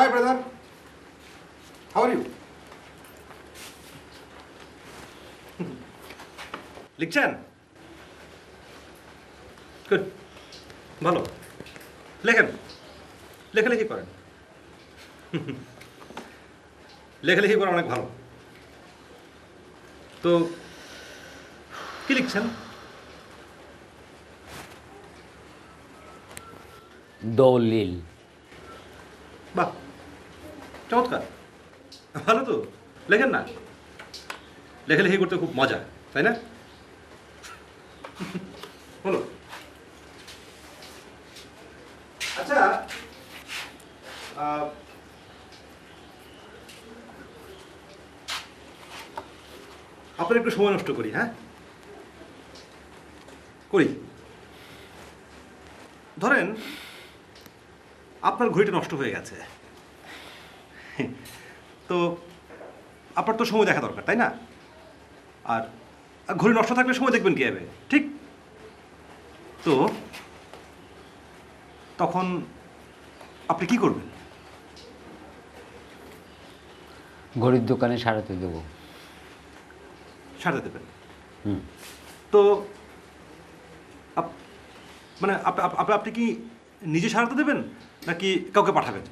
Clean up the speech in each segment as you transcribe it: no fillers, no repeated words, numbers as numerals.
High brother, how are you? লিখছেন? Good, ভালো। লেখেন, লেখালেখি করেন। লেখালেখি করা অনেক ভালো। তো কি লিখছেন? দলিল। বাহ, চমৎকার, ভালো তো। লেখেন না, লেখালেখি করতে খুব মজা, তাই না? বলো। আচ্ছা, আপনার একটু সময় নষ্ট করি, হ্যাঁ? করি। ধরেন আপনার ঘড়িটা নষ্ট হয়ে গেছে, তো আপনার তো সময় দেখা দরকার, তাই না? আর ঘড়ি নষ্ট থাকলে সময় দেখবেন কীভাবে, ঠিক? তো তখন আপনি কি করবেন? ঘড়ির দোকানে সারাতে দেবো। সারতে দেবেন? হুম। তো মানে আপনি কি নিজে সারাতে দেবেন নাকি কাউকে পাঠাবেন?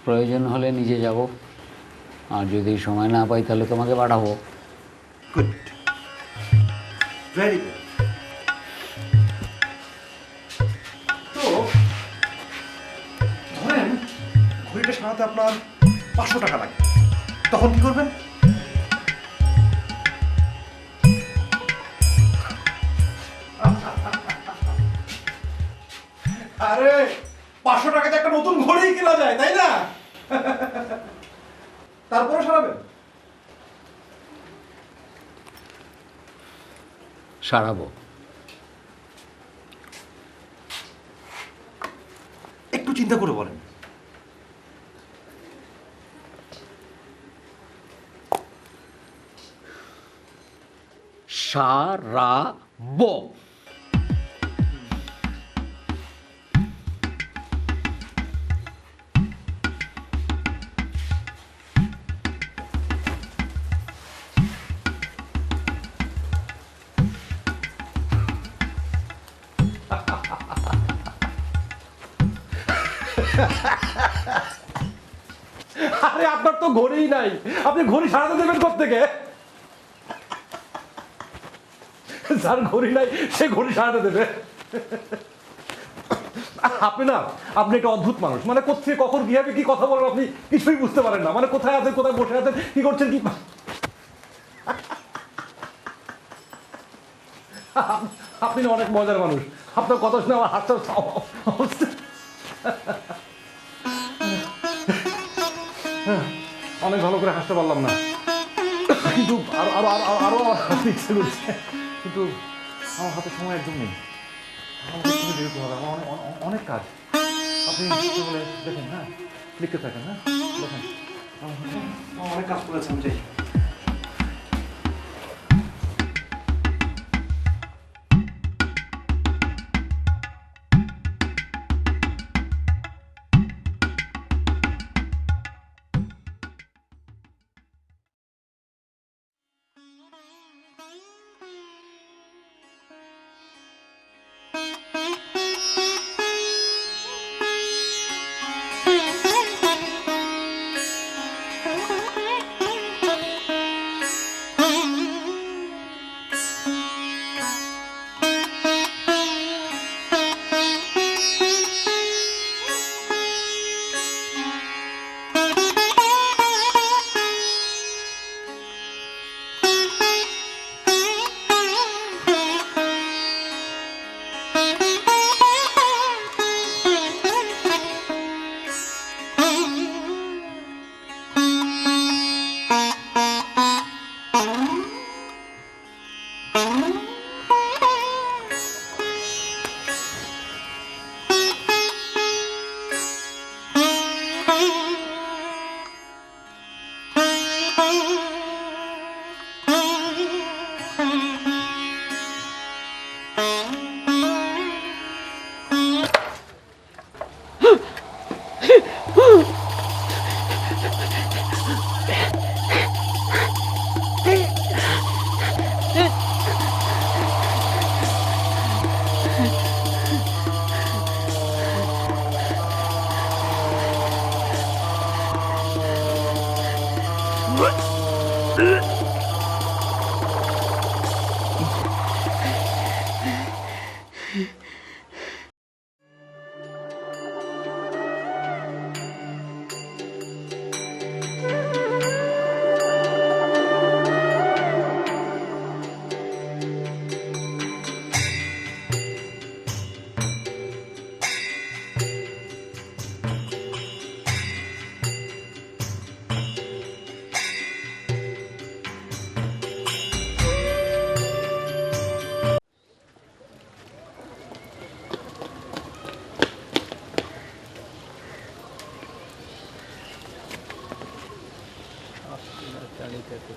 প্রয়োজন হলে নিজে যাব, আর যদি সময় না পাই তাহলে তোমাকে পাঠাবো। Good, very good. তো ধরেন ঘড়িটা সারাতে আপনার 500 টাকা লাগে, তখন কি করবেন? আরে 500 টাকাতে একটা নতুন ঘড়ি কেনা যায়, তাই না? তারপরে সারাবেন? সারাবো। একটু চিন্তা করে বলেন। সারাবো। আরে আপনার তো ঘড়িই নাই, আপনি ঘড়ি সারাতে দেবেন কোত্থেকে? যার ঘড়ি নাই সে ঘড়ি সারাতে দেবে? আপনি একটা অদ্ভুত মানুষ। মানে কোথায় কখন কিভাবে কি কথা বলেন আপনি কিছুই বুঝতে পারেন না। মানে কোথায় আছেন, কোথায় বসে আছেন, কি করছেন, কি আপনি না অনেক মজার মানুষ। আপনার কথা শুনে আমার হাতটা অনেক ভালো করে হাসতে পারলাম না, কিন্তু আরো আরো আরো আরো হাসতে ইচ্ছে করছে, কিন্তু আমার হাতে সময় একদম নেই। আমাকে একটু বেরোতে হবে, আমার অনেক কাজ। আপনি বলে দেখেন, হ্যাঁ, লিখতে থাকেন, হ্যাঁ, দেখেন আমার অনেক কাজ করেছে, আমি যাই। এই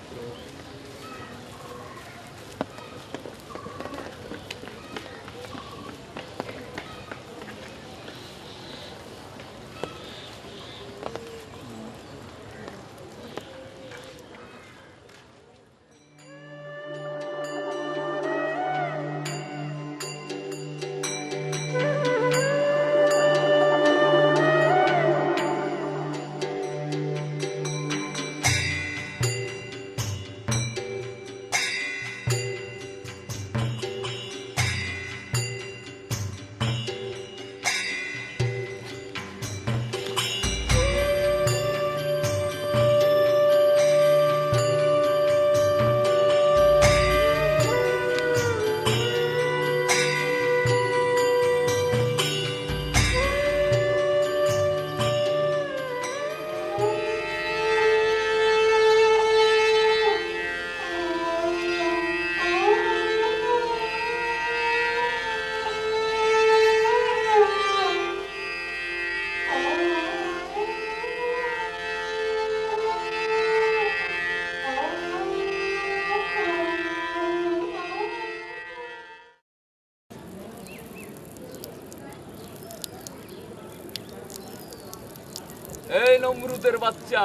নমরুদের বাচ্চা,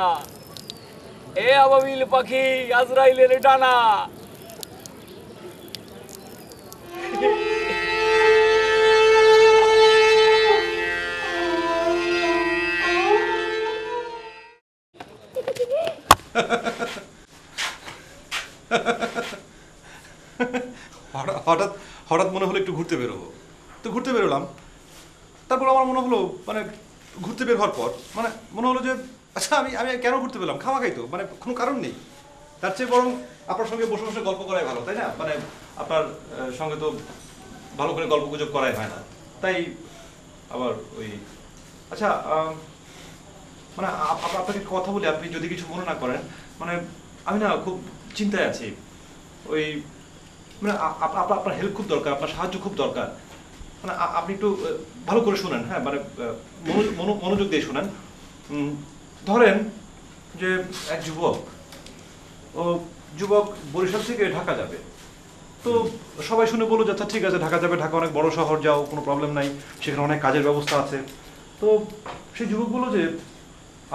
এ আবাবিল পাখি, আজরাইলের ডানা। হঠাৎ হঠাৎ মনে হলো একটু ঘুরতে বেরোবো, তো ঘুরতে বেরোলাম। তারপর আমার মনে হলো মানে ঘুরতে বের হওয়ার পর মানে মনে হলো যে আচ্ছা আমি আমি কেন ঘুরতে পেলাম, খামাখাই তো, মানে কোনো কারণ নেই। তার চেয়ে বরং আপনার সঙ্গে বসে বসে গল্প করাই ভালো, তাই না? মানে আপনার সঙ্গে তো ভালো করে গল্প গুজব করাই হয় না, তাই আবার ওই আচ্ছা মানে আপনাকে কথা বলি, আপনি যদি কিছু মনে না করেন। মানে আমি না খুব চিন্তায় আছি, ওই মানে আপনার হেল্প খুব দরকার, আপনার সাহায্য খুব দরকার। মানে আপনি একটু ভালো করে শুনেন, হ্যাঁ, মানে মনোযোগ দিয়ে শুনেন। ধরেন যে এক যুবক বরিশাল থেকে ঢাকা যাবে, তো সবাই শুনে বললো যে আচ্ছা ঠিক আছে, ঢাকা যাবে, ঢাকা অনেক বড় শহর, যাও, কোনো প্রবলেম নাই, সেখানে অনেক কাজের ব্যবস্থা আছে। তো সেই যুবক বললো যে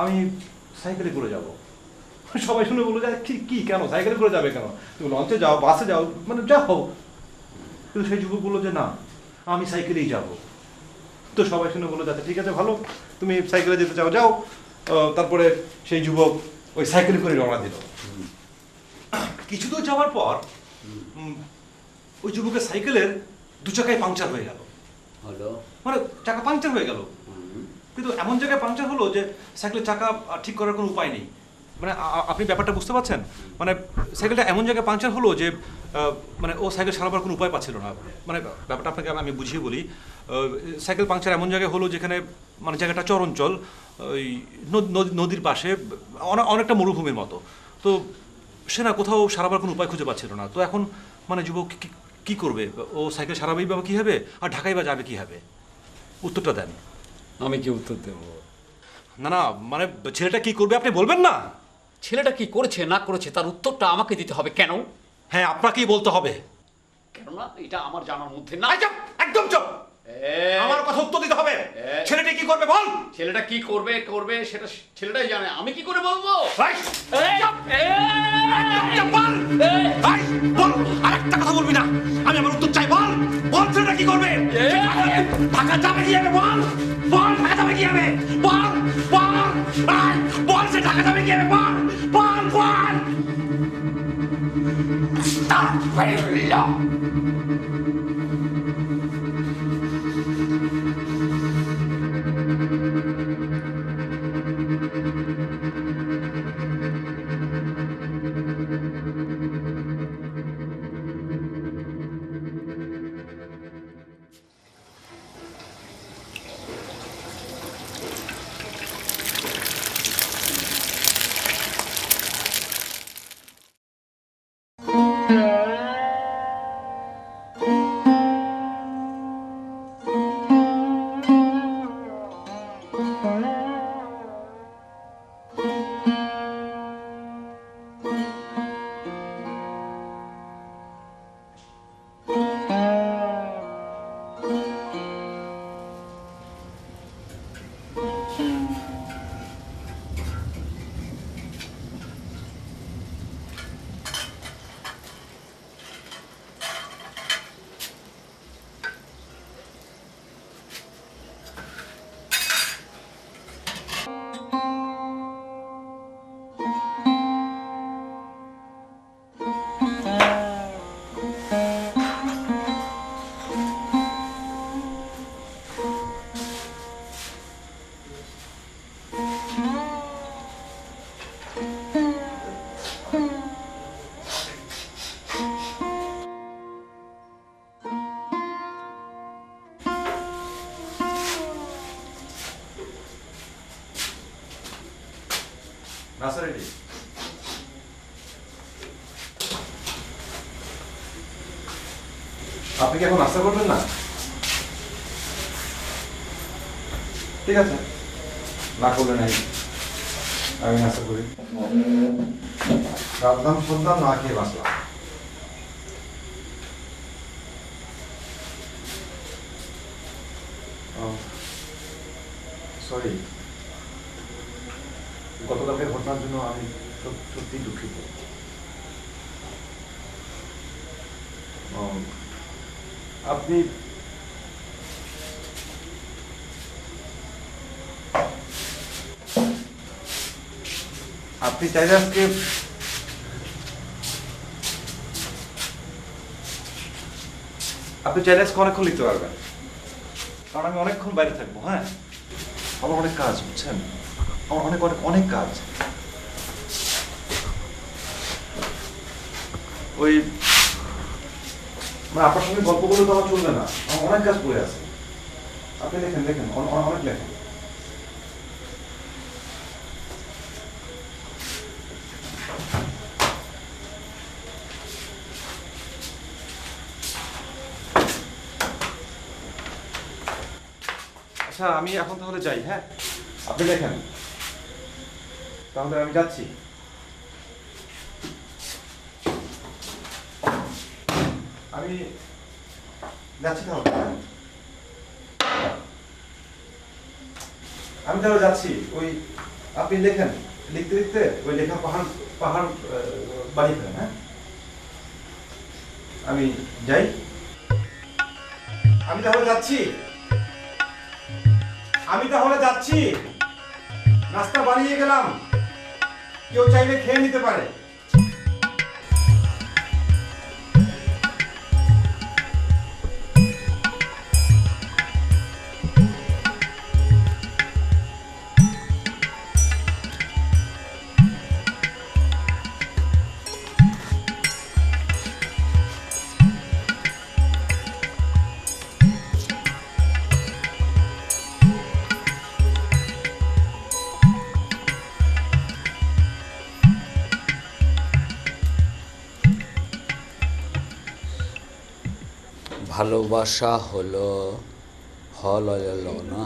আমি সাইকেলে করে যাব। সবাই শুনে বললো যে কি কেন সাইকেলে করে যাবে, কেন তুমি লঞ্চে যাও, বাসে যাও, মানে যাও। কিন্তু সেই যুবক বললো যে না, আমি সাইকেলেই যাব। তো সবাই শুনে বললো যাচ্ছে ঠিক আছে, ভালো, তুমি সাইকেলে যেতে চাও, যাও। তারপরে সেই যুবক ওই সাইকেলে করে রওনা দিল। কিছু দূর যাওয়ার পর ওই যুবকের সাইকেলের দু চাকায় পাংচার হয়ে গেল। মানে চাকা পাংচার হয়ে গেল, কিন্তু এমন জায়গায় পাংচার হলো যে সাইকেলের চাকা ঠিক করার কোনো উপায় নেই। মানে আপনি ব্যাপারটা বুঝতে পারছেন? মানে সাইকেলটা এমন জায়গায় পাংচার হলো যে মানে ও সাইকেল সারাবার কোনো উপায় পাচ্ছিল না। মানে ব্যাপারটা আপনাকে আমি বুঝিয়ে বলি। সাইকেল পাংচার এমন জায়গায় হলো যেখানে মানে জায়গাটা চরাঞ্চল, ওই নদীর পাশে, অনেকটা মরুভূমির মতো। তো সে না কোথাও সারাবার কোনো উপায় খুঁজে পাচ্ছিল না। তো এখন মানে যুবক কি করবে? ও সাইকেল সারাবেই বা কী হবে, আর ঢাকায় বা যাবে কী হবে? উত্তরটা দেন। আমি কি উত্তর দেব? না না, মানে ছেলেটা কি করবে আপনি বলবেন না? ছেলেটা কি করেছে না করেছে তার উত্তরটা আমাকে দিতে হবে। কেন? হ্যাঁ, আপনাকেই বলতে হবে। কেননা এটা আমার জানার মধ্যে না। একদম চুপ। আমার কথা উত্তর দিতে হবে। ছেলেটা কি করবে বল। ছেলেটা কি করবে সেটা ছেলেটাই জানে, আমি কি করে বলবো? বল, আরেকটা কথা বলবি না, আমি আমার উত্তর চাই। বল বল, ছেলেটা কি করবে? ঢাকা যাবে কি হবে? বল বল, ঢাকা যাবে কি হবে? বল বল বল, সে ঢাকা যাবে কি হবে? বল বল বল। আপনি কি এখন নাস্তা করবেন না? ঠিক আছে, না করলে নাই, আমি নাস্তা করি। রাতদাম শুনতাম, না খেয়ে বাঁচলাম। সরি, গতকালকে ঘটনার জন্য আমি সত্যি দুঃখিত। আপনি আপনি চাইলে আজকে অনেকক্ষণ লিখতে পারবেন, কারণ আমি অনেকক্ষণ বাইরে থাকবো। হ্যাঁ, আমার অনেক কাজ, বুঝছেন, আমার অনেক অনেক অনেক কাজ। ওই মানে আপনার সঙ্গে গল্প করলে তো আমার চলবে না, আমার অনেক কাজ পড়ে আছে। আপনি লেখেন লেখেন, অনেক লেখেন। আচ্ছা, আমি এখন তাহলে যাই। হ্যাঁ, আপনি লেখেন, তাহলে আমি যাচ্ছি। আমি যাচ্ছি তাহলে। হ্যাঁ? আমি তাহলে যাচ্ছি। ওই আপনি লেখেন, লিখতে লিখতে ওই লেখা পাহাড় পাহাড় বাড়ি ফেলেন। হ্যাঁ, আমি যাই। আমি তাহলে যাচ্ছি। নাস্তা বানিয়ে গেলাম, কেউ চাইলে খেয়ে নিতে পারে। ভালোবাসা হলো না।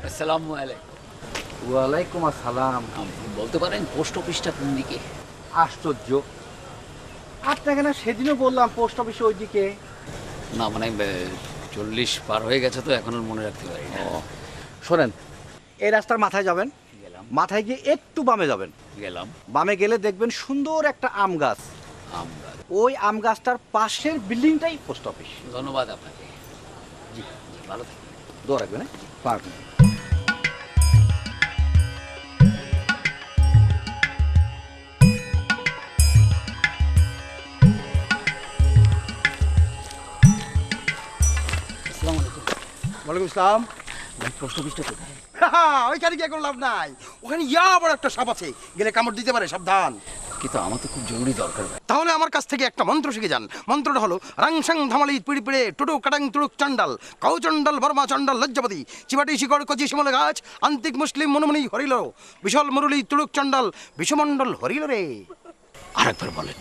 আসসালামু আলাইকুম। ওয়ালাইকুম আসসালাম। বলতে পারেন পোস্ট অফিসটা কোন দিকে? আশ্চর্য, আপনাকে না সেদিনও বললাম পোস্ট অফিসে ওইদিকে। না মানে 40 পার হয়ে গেছে তো এখন আর মনে রাখতে পারি না। শোনেন, এই রাস্তার মাথায় যাবেন, গেলাম মাথায় গিয়ে একটু বামে যাবেন। গেলাম বামে গেলে দেখবেন সুন্দর একটা আম গাছ, আমরা। ওই আম গাছটার পাশের বিল্ডিংটাই পোস্ট অফিস। ধন্যবাদ আপনাকে। জি ভালো থাকবেন। দোয়া রাখবেন, হ্যাঁ পারবেন। আসসালামু আলাইকুম। ওয়ালাইকুম আসসালাম। পোস্ট অফিসটা কোথায়? ওইখানে গিয়ে কোনো লাভ নাই, ওখানে বড় একটা সাপ আছে, গেলে কামড় দিতে পারে, সাবধান। কিন্তু আমার তো খুব জরুরি দরকার ভাই। তাহলে আমার কাছ থেকে একটা মন্ত্র শিখে যান। মন্ত্রটা হলো রাংসাং ধামালি পিড়ি পিড়ে টুটু কাটাং তুড়ুক চণ্ডাল কাউ চণ্ডাল বর্মা চণ্ডাল লজ্জাপতি চিবাটি শিকড় কচি শিমল গাছ আন্তিক মুসলিম মনুমনি হরিল বিশাল মুরলি তুড়ুক চণ্ডাল বিশ্বমণ্ডল হরিল রে। আরেকবার বলেন।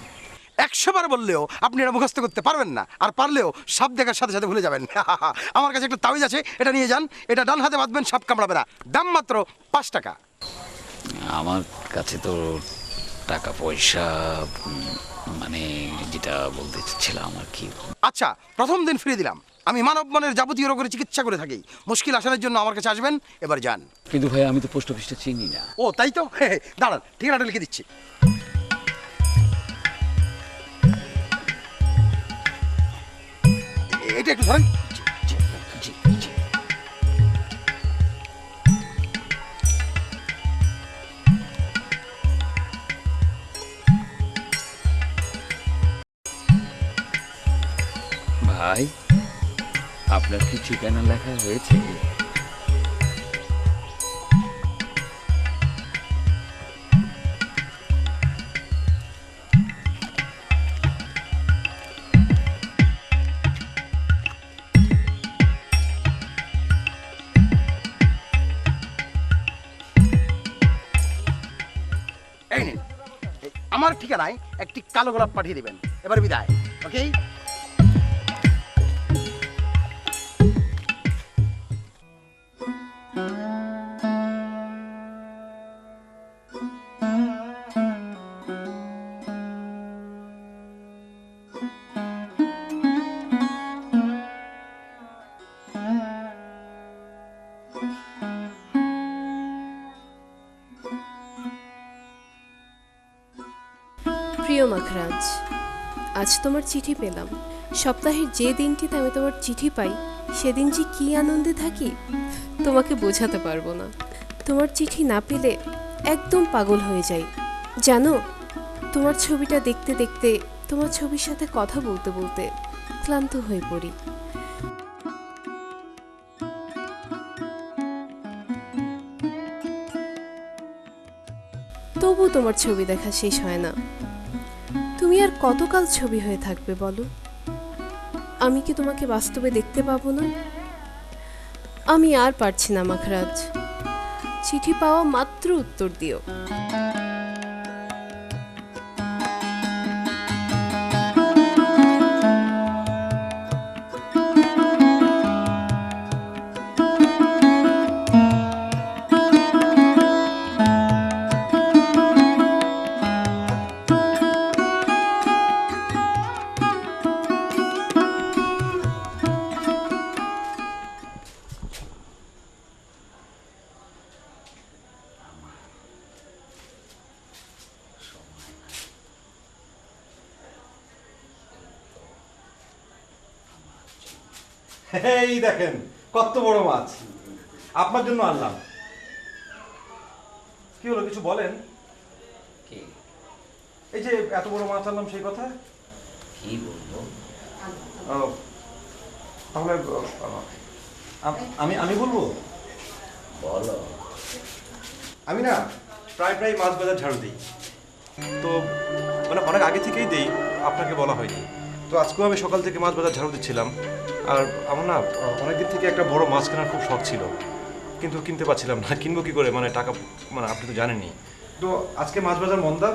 100 বার বললেও আপনি এটা মুখস্থ করতে পারবেন না, আর পারলেও সাপ দেখার সাথে সাথে ভুলে যাবেন। আমার কাছে একটা তাবিজ আছে, এটা নিয়ে যান, এটা ডান হাতে বাঁধবেন, সাপ কামড়াবে না। দাম মাত্র 5 টাকা। আমার কাছে তো টাকা পয়সা মানে যেটা বলতে চাচ্ছিলাম আর কি। আচ্ছা, প্রথম দিন ফিরে দিলাম। আমি মানব মনের যাবতীয় রোগের চিকিৎসা করে থাকি। মুশকিল আসানের জন্য আমার কাছে আসবেন, এবার যান। কিন্তু ভাই আমি তো পোস্ট অফিসটা চিনি না। ও তাই তো, দাঁড়ান, ঠিকানাটা লিখে দিচ্ছি। এটা একটু ধরেন। জি জি জি। ভাই আপনার কি ঠিকানা লেখা হয়েছে? এই নিন, আমার ঠিকানায় একটি কালো গোলাপ পাঠিয়ে দিবেন। এবার বিদায়। ওকে। প্রিয় মাখরাজ, আজ তোমার চিঠি পেলাম। সপ্তাহের যে দিনটিতে আমি তোমার চিঠি পাই সেদিন যে কী আনন্দে থাকি তোমাকে বোঝাতে পারবো না। তোমার চিঠি না পেলে একদম পাগল হয়ে যাই। জানো, তোমার ছবিটা দেখতে দেখতে, তোমার ছবির সাথে কথা বলতে বলতে ক্লান্ত হয়ে পড়ি। তবু তোমার ছবি দেখা শেষ হয় না। তুমি আর কতকাল ছবি হয়ে থাকবে বলো? আমি কি তোমাকে বাস্তবে দেখতে পাবো না? আমি আর পারছি না মাখরাজ। চিঠি পাওয়া মাত্র উত্তর দিও। এই দেখেন কত বড় মাছ, আপনার জন্য আনলাম। কি হলো, কিছু বলেন? কি এই যে এত বড় মাছ আনলাম, সেই কথা। কি বলবো? ও, তাহলে আমি আমি বলবো। বলো। আমি না প্রায় প্রায় মাছ বাজার ঝাড়ু দিই, তো মানে অনেক আগে থেকেই দিই, আপনাকে বলা হয়নি। তো আজকেও আমি সকাল থেকে মাছ বাজার ঝাড়ু দিচ্ছিলাম, আর আমার না অনেকদিন থেকে একটা বড় মাছ কেনার খুব শখ ছিল, কিন্তু কিনতে পারছিলাম না। কিনবো কি করে, মানে টাকা, মানে আপনি তো জানেনই। তো আজকে মাছ বাজার মন্দা,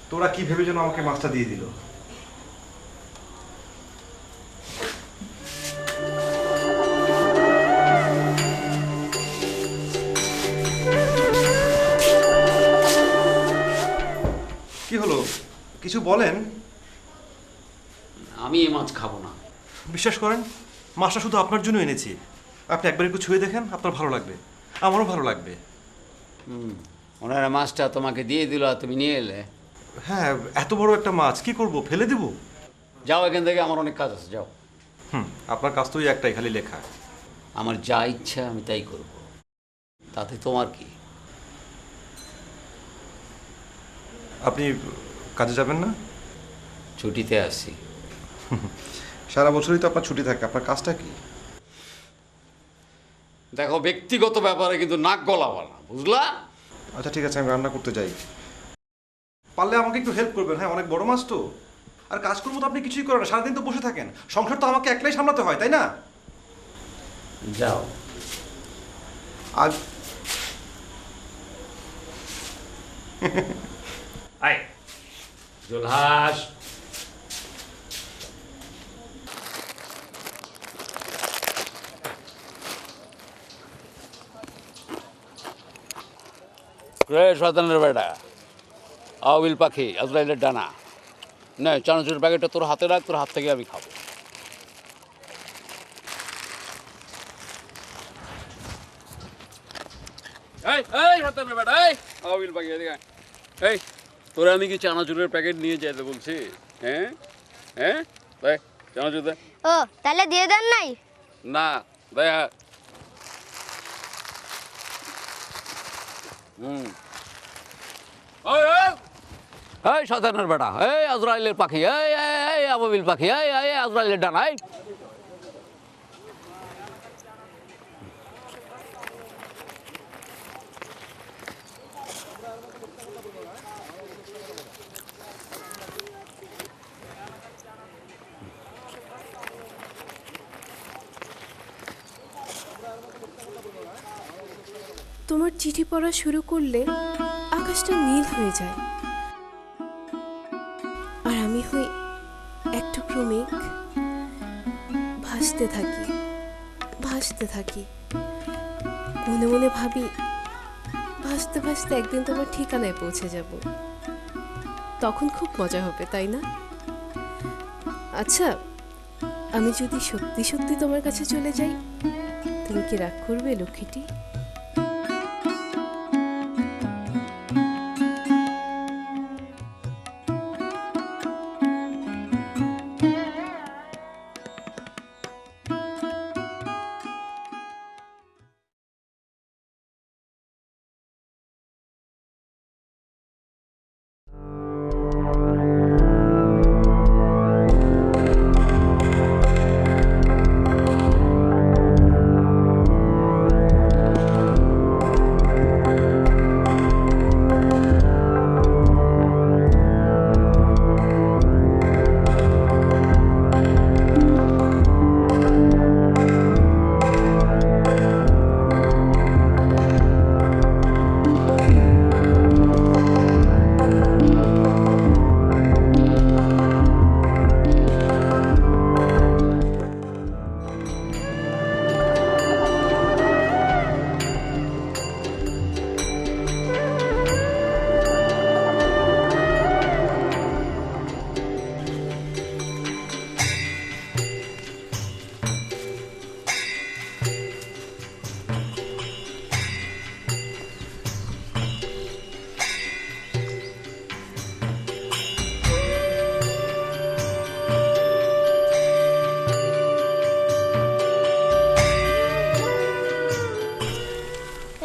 তো ওরা কি ভেবে যেন আমাকে মাছটা দিয়ে দিল। কিছু বলেন। আমি এই মাছ খাবো না। বিশ্বাস করেন, মাছটা শুধু আপনার জন্য এনেছি। আপনি একবার একটু ছুঁয়ে দেখেন, আপনার ভালো লাগবে, আমারও ভালো লাগবে। ওনারা মাছটা তোমাকে দিয়ে দিল আর তুমি নিয়ে এলে। হ্যাঁ, এত বড় একটা মাছ কি করব, ফেলে দেব? যাও এখান থেকে, আমার অনেক কাজ আছে, যাও। আপনার কাজ তো ওই একটাই, খালি লেখা। আমার যা ইচ্ছা আমি তাই করব, তাতে তোমার কি? আপনি কাজে যাবেন না? ছুটিতে আসি। সারা বছরই তো আপনার ছুটি থাকে, আপনার কাজটা কি? দেখো, ব্যক্তিগত ব্যাপারে কিন্তু নাক গলাবা না, বুঝলা? আচ্ছা ঠিক আছে, আমি রান্না করতে যাই। পারলে আমাকে একটু হেল্প করবেন। হ্যাঁ, অনেক বড় মাছ তো। আর কাজকর্ম তো আপনি কিছুই করেন না, সারাদিন তো বসে থাকেন। সংসার তো আমাকে একলাই সামলাতে হয়, তাই না? যাও। আজ আয় জুলহাস। শয়তানের বেটা, আউবিল পাখি, আজরাইলের ডানা, না চানাচুরের প্যাকেটটা তোর হাতে রাখ, তোর হাত থেকে আমি খাবো। এই এই শয়তানের বেটা, এই আউবিল পাখি, এদিকে আয়। এই তোরা আমি কি চানাচুরের প্যাকেট নিয়ে যেতে বলছি? হ্যাঁ হ্যাঁ, দেখ চানাচুর দে। ও তাহলে দিয়ে দেন নাই? না, দেখ। এই শয়তানের বেটা, এই আজরাইলের পাখি, এই এই আবাবিল পাখি, এই এই আজরাইলের ডানা, এই তোমার চিঠি পড়া শুরু করলে আকাশটা নীল হয়ে যায়, আর আমি হই এক টুকরো মেঘ। ভাসতে থাকি, ভাসতে থাকি, মনে মনে ভাবি ভাসতে ভাসতে একদিন তোমার ঠিকানায় পৌঁছে যাব। তখন খুব মজা হবে, তাই না? আচ্ছা, আমি যদি সত্যি সত্যি তোমার কাছে চলে যাই, তুমি কি রাগ করবে লক্ষ্মীটি?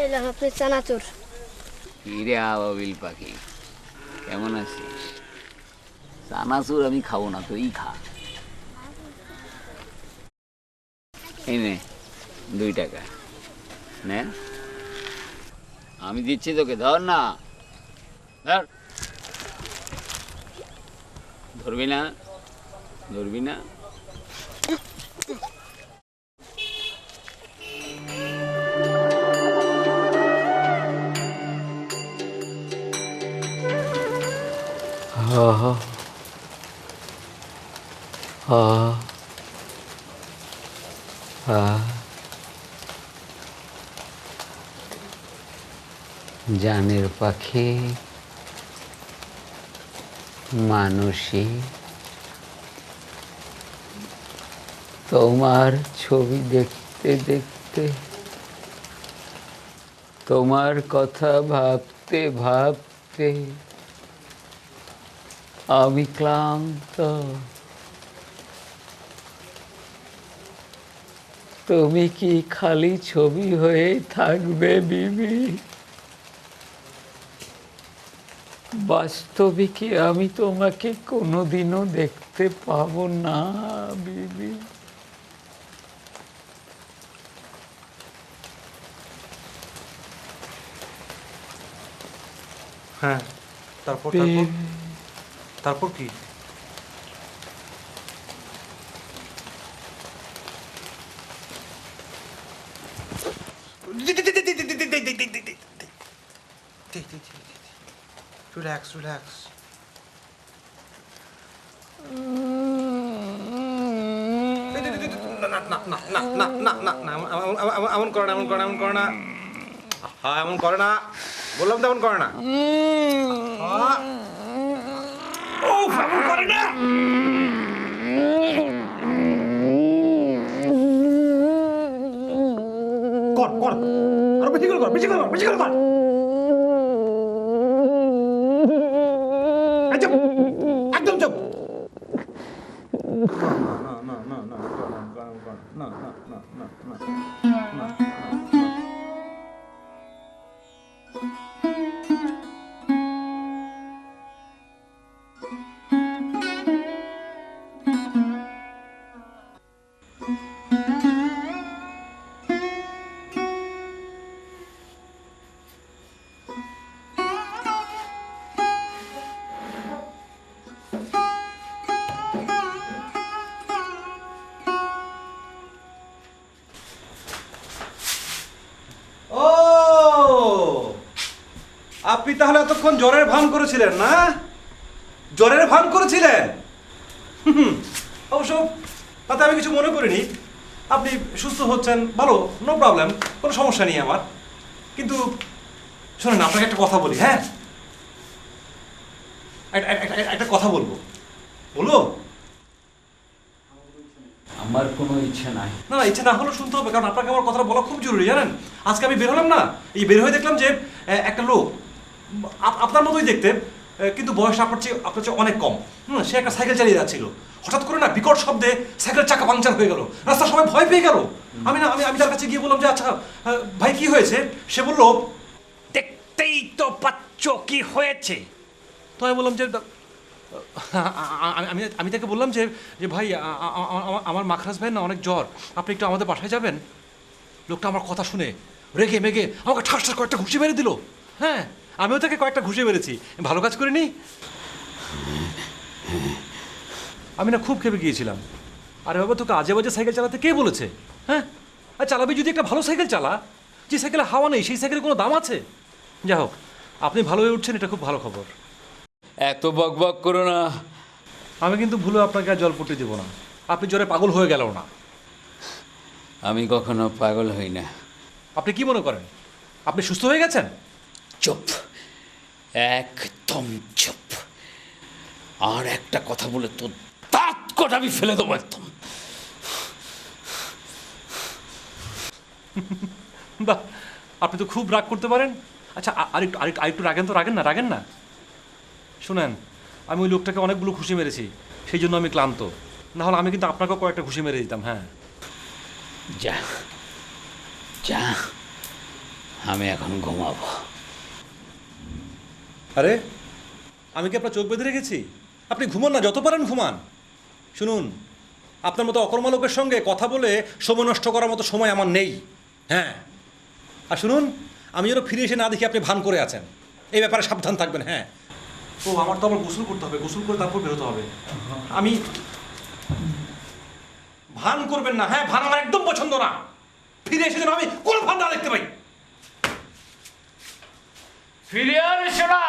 এলাম আপনি চানাচুর। কিরে আবাবিল পাখি, কেমন আছিস? চানাচুর আমি খাবো না, তুই খা। এই নে 2 টাকা নে, আমি দিচ্ছি তোকে, ধর না, ধর। ধরবি না, ধরবি না। জানের পাখি, মানসী, তোমার ছবি দেখতে দেখতে, তোমার কথা ভাবতে ভাবতে আমি ক্লান্ত। তুমি কি খালি ছবি হয়ে থাকবে বিবি? বাস্তবে কি আমি তোমাকে কোনোদিনও দেখতে পাবো না বিবি? হ্যাঁ, তারপর তারপর তারপর কি? Relax relax. এমন করে না, এমন করে না, এমন করে না। হ্যাঁ, এমন করে না, বললাম তো এমন করে না। এমন করে না। কর কর, আরো বেশি করে কর, বেশি করে কর, বেশি করে কর। চুপ, একদম চুপ। না না না না না না না না না না। ও, আপনি তাহলে এতক্ষণ জ্বরের ভান করেছিলেন না? জ্বরের ভান করেছিলেন? অবশ্য তাতে আমি কিছু মনে করিনি। আপনি সুস্থ হচ্ছেন, ভালো, নো প্রবলেম, কোনো সমস্যা নেই আমার। কিন্তু শোনেন, আপনাকে একটা কথা বলি। হ্যাঁ, একটা কথা বলবো, বলবো? আমার কোনো ইচ্ছে নাই। না না, ইচ্ছে না হলেও শুনতে হবে, কারণ আপনাকে আমার কথাটা বলা খুব জরুরি, জানেন? আজকে আমি বের হলাম না, এই বের হয়ে দেখলাম যে একটা লোক আপনার মতোই দেখতে, কিন্তু বয়স আপনার চেয়ে অনেক কম। সে একটা সাইকেল চালিয়ে যাচ্ছিল, হঠাৎ করে না বিকট শব্দে সাইকেলের চাকা পাংচার হয়ে গেল। রাস্তা সবাই ভয় পেয়ে গেল। আমি তার কাছে গিয়ে বললাম যে আচ্ছা ভাই কি হয়েছে? সে বলল, দেখতেই তো পাচ্ছ কি হয়েছে। তো আমি বললাম যে আমি তাকে বললাম যে ভাই, আমার মাখরাজ ভাই না অনেক জ্বর, আপনি একটু আমাদের বাসায় যাবেন। লোকটা আমার কথা শুনে রেগে মেগে আমাকে ঠাস ঠাস কয়েকটা ঘুষি মেরে দিল। হ্যাঁ, আমিও তাকে কয়েকটা ঘুষি মেরেছি, ভালো কাজ করিনি। আমি না খুব খেপে গিয়েছিলাম। আরে বাবা, তোকে আজে বাজে সাইকেল চালাতে কে বলেছে? হ্যাঁ, আর চালাবি যদি একটা ভালো সাইকেল চালা। যে সাইকেলে হাওয়া নেই সেই সাইকেলের কোনো দাম আছে? যাই হোক, আপনি ভালো হয়ে উঠছেন, এটা খুব ভালো খবর। এত বক বক করো না। আমি কিন্তু ভুলে আপনাকে আর জল পড়তে দেবো না। আপনি জ্বরে পাগল হয়ে গেল না। আমি কখনো পাগল হই না। আপনি কি মনে করেন আপনি সুস্থ হয়ে গেছেন? চুপ, একদম চুপ। আর একটা কথা বলে তো দাঁত কটা আমি ফেলে দেবো একদম। বাহ, আপনি তো খুব রাগ করতে পারেন। আচ্ছা, আরেকটু রাগেন না। শুনেন, আমি ওই লোকটাকে অনেকগুলো ঘুষি মেরেছি, সেই জন্য আমি ক্লান্ত। না হলে আমি কিন্তু আপনাকেও কয়েকটা ঘুষি মেরে দিতাম। হ্যাঁ, যা যা, আমি এখন ঘুমাবো। আরে আমি কি আপনার চোখ বেঁধে রেখেছি? আপনি ঘুমান না, যত পারেন ঘুমান। শুনুন, আপনার মতো অকর্মা লোকের সঙ্গে কথা বলে সময় নষ্ট করার মতো সময় আমার নেই। হ্যাঁ, আর শুনুন, আমি যেন ফিরে এসে না দেখি আপনি ভান করে আছেন, এই ব্যাপারে সাবধান থাকবেন। হ্যাঁ, ও আমার তো আবার গোসল করতে হবে, গোসল করে তারপর বেরোতে হবে। আমি ভান করবেন না। হ্যাঁ, ভান আমার একদম পছন্দ না। ফিরে এসে যেন আমি কোনো ভান না দেখতে পাই। ফিরে আর এসো না।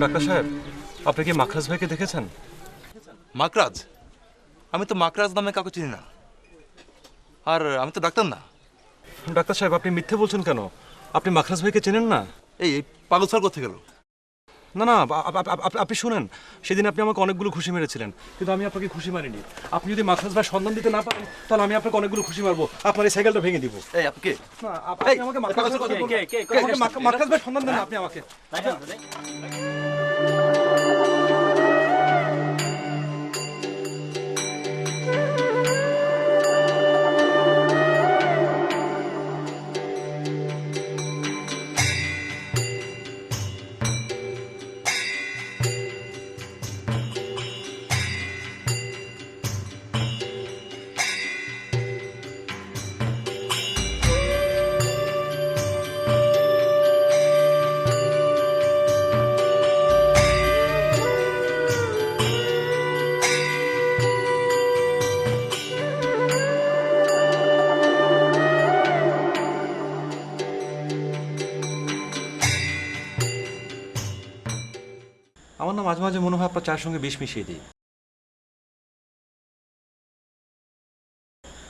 ডাক্তার সাহেব, আপনি কি মাখরাজ ভাইকে দেখেছেন? মাকরাজ? আমি তো মাকরাজ নামে কাউকে চিনি না, আর আমি তো ডাক্তার না। ডাক্তার সাহেব, আপনি মিথ্যে বলছেন কেন? আপনি মাখরাজ ভাইকে চেনেন না? এই পাগল স্যার কোথায় গেল? না না, আপনি শুনেন, সেদিন আপনি আমাকে অনেকগুলো খুশি মেরেছিলেন, কিন্তু আমি আপনাকে খুশি মারিনি। আপনি যদি মাখরাজ ভাই সন্ধান দিতে না পারেন, তাহলে আমি আপনাকে অনেকগুলো খুশি মারবো, আপনার এই সাইকেলটা ভেঙে দিব। এই আপনি কে? না, আপনি আমাকে মাখরাজ ভাইয়ের কথা বলবেন। আমাকে মাখরাজ ভাই সন্ধান দেন না আপনি আমাকে। আমার না মাঝে মাঝে মনে হয় আপনার চায়ের সঙ্গে বিষ মিশিয়ে দিই।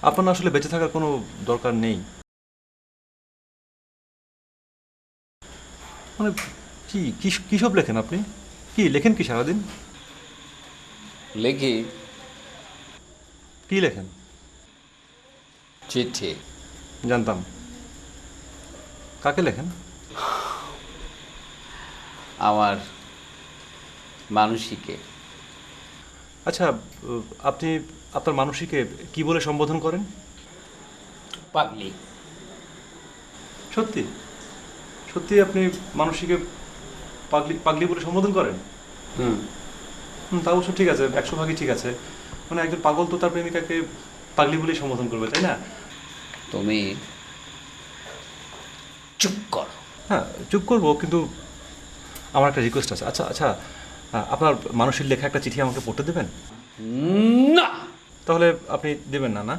আপনার না আসলে বেঁচে থাকার কোনো দরকার নেই। মানে কি সব লেখেন আপনি? কি লেখেন কি সারাদিন? লেখি কি লেখেন? চিঠি। জানতাম। কাকে লেখেন? আমার মানুষীকে। আচ্ছা, আপনি আপনার মানুষীকে কি বলে সম্বোধন করেন? পাগলি। সত্যি সত্যি আপনি মানুষীকে পাগলি পাগলি বলে সম্বোধন করেন? হুম। তা অবশ্য ঠিক আছে, 100 ভাগই ঠিক আছে। মানে একজন পাগল তো তার প্রেমিকাকে পাগলি বলেই সম্বোধন করবে, তাই না? তুমি চুপ করো। হ্যাঁ, চুপ করবো, কিন্তু আমার একটা রিকোয়েস্ট আছে। আচ্ছা আচ্ছা, আপনার মানুষের লেখা একটা চিঠি আমাকে পড়তে দেবেন? না তাহলে আপনি দেবেন না? না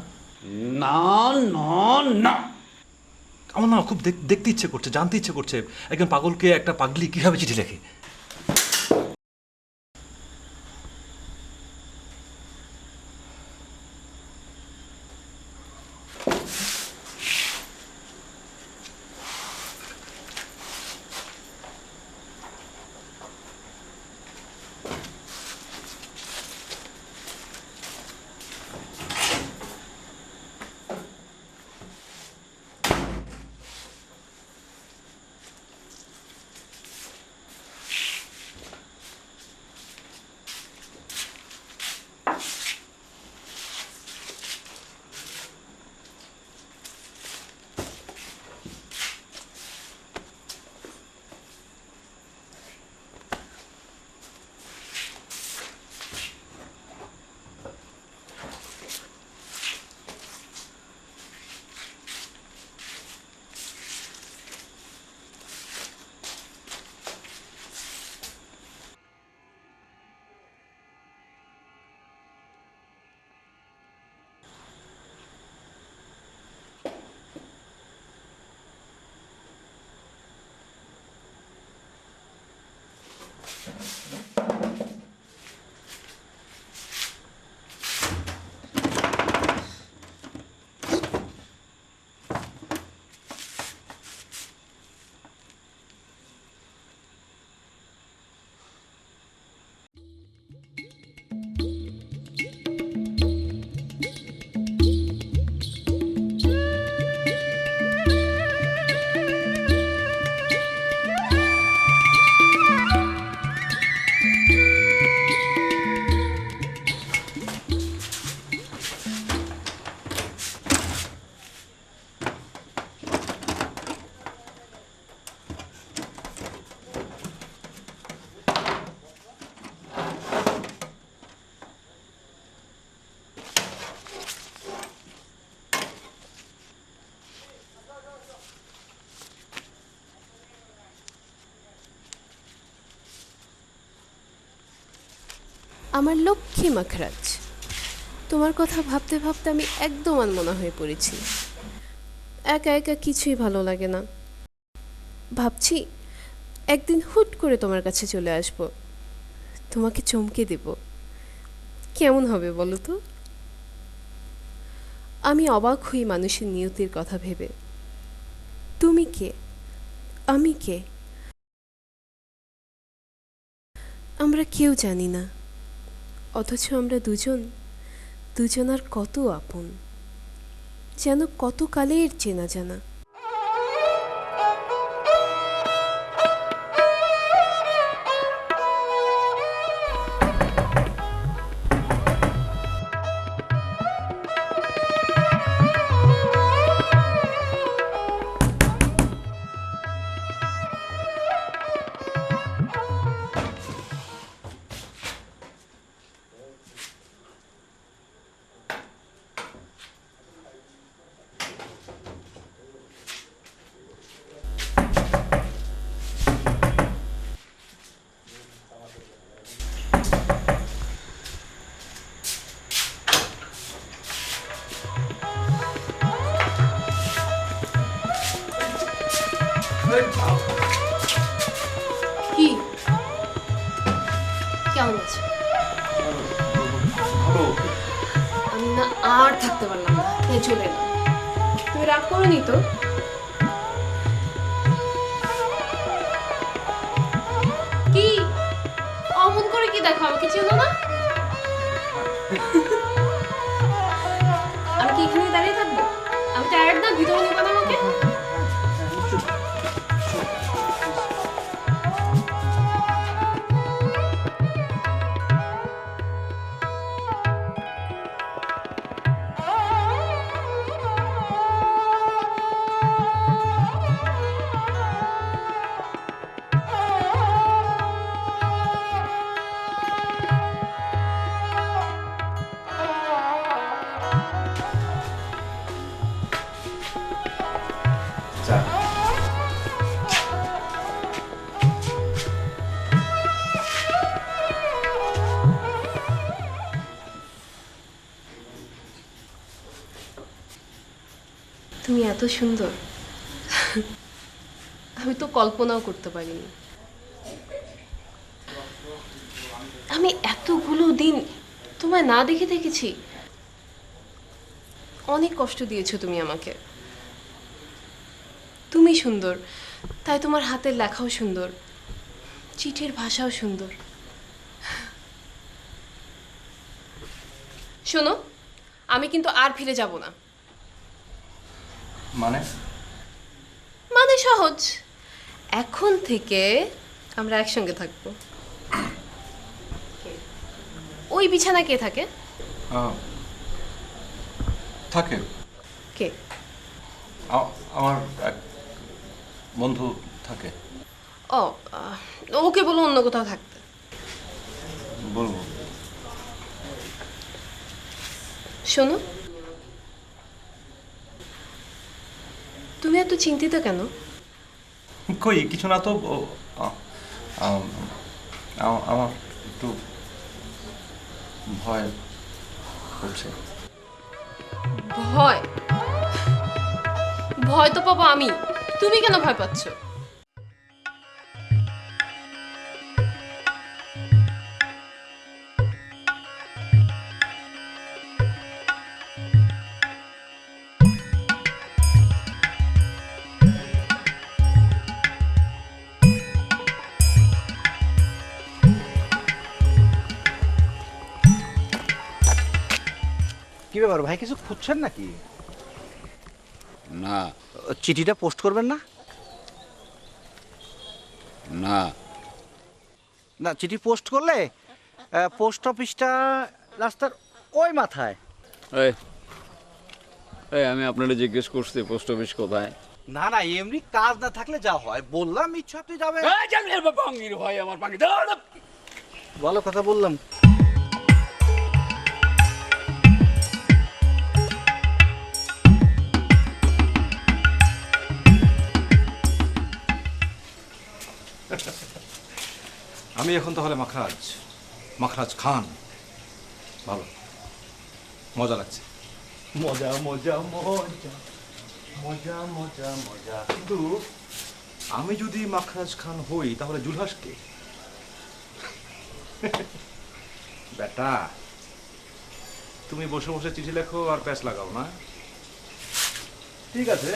না না না। আমার না খুব দেখতে ইচ্ছে করছে, জানতে ইচ্ছে করছে একজন পাগলকে একটা পাগলি কিভাবে চিঠি লেখে। আমার লক্ষ্মী মাখরাজ, তোমার কথা ভাবতে ভাবতে আমি একদম আনমনা হয়ে পড়েছি। একা একা কিছুই ভালো লাগে না। ভাবছি একদিন হুট করে তোমার কাছে চলে আসব, তোমাকে চমকে দেব। কেমন হবে বলো তো? আমি অবাক হই মানুষের নিয়তির কথা ভেবে। তুমি কে, আমি কে, আমরা কেউ জানি না, অথচ আমরা দুজনার কত আপন, যেন কত কালের চেনা জানা। কি কেমন আছো? আমি না আর থাকতে পারলাম না, তাই চলে এলাম। তুমি রাগ করোনি তো? কি অমন করে কি দেখো, আমাকে চেনো না? আমি কি এখানে দাঁড়িয়ে থাকবো? আমি টায়ার্ড না, ভিতরে নিবা না আমাকে? তুমি এত সুন্দর, আমি তো কল্পনাও করতে পারিনি। আমি এতগুলো দিন তোমায় না দেখে দেখেছি। অনেক কষ্ট দিয়েছো তুমি আমাকে। তুমি সুন্দর, তাই তোমার হাতের লেখাও সুন্দর, চিঠির ভাষাও সুন্দর। শোনো, আমি কিন্তু আর ফিরে যাব না। মানে সহজ, এখন থেকে আমরা একসঙ্গে থাকবো। ওই বিছানা কে থাকে? থাকে কে? আমার এক বন্ধু থাকে। ও, ওকে বলো অন্য কোথাও থাকতে। বলবো। শোনো, তুমি এত চিন্তিত কেন? কই কিছু না তো, আমার একটু ভয় করছে। ভয়? ভয় তো পাবো আমি, তুমি কেন ভয় পাচ্ছ? কি ব্যাপার ভাই, কিছু খুঁজছেন নাকি? না চিঠিটা পোস্ট করবেন না? না না, চিঠি পোস্ট করলে পোস্ট অফিসটা রাস্তার ওই মাথায়। এই এই আমি আপনারা জিজ্ঞেস করছি পোস্ট অফিস কোথায়? না না, এমনি কাজ না থাকলে যা হয়, বললাম ইচ্ছা আপনি যাবেন। এই জানলে বাঙ্গির ভাই আমার পাঙ্গি দাঁড়া। ভালো কথা বললাম। আমি এখন তাহলে মাখরাজ খান। ভালো, মজা লাগছে। মজা মজা মজা মজা মজা মজা। কিন্তু আমি যদি মাখরাজ খান হই তাহলে জুলহাস কে? বেটা, তুমি বসে বসে চিঠি লেখো আর প্যাচ লাগাও না? ঠিক আছে,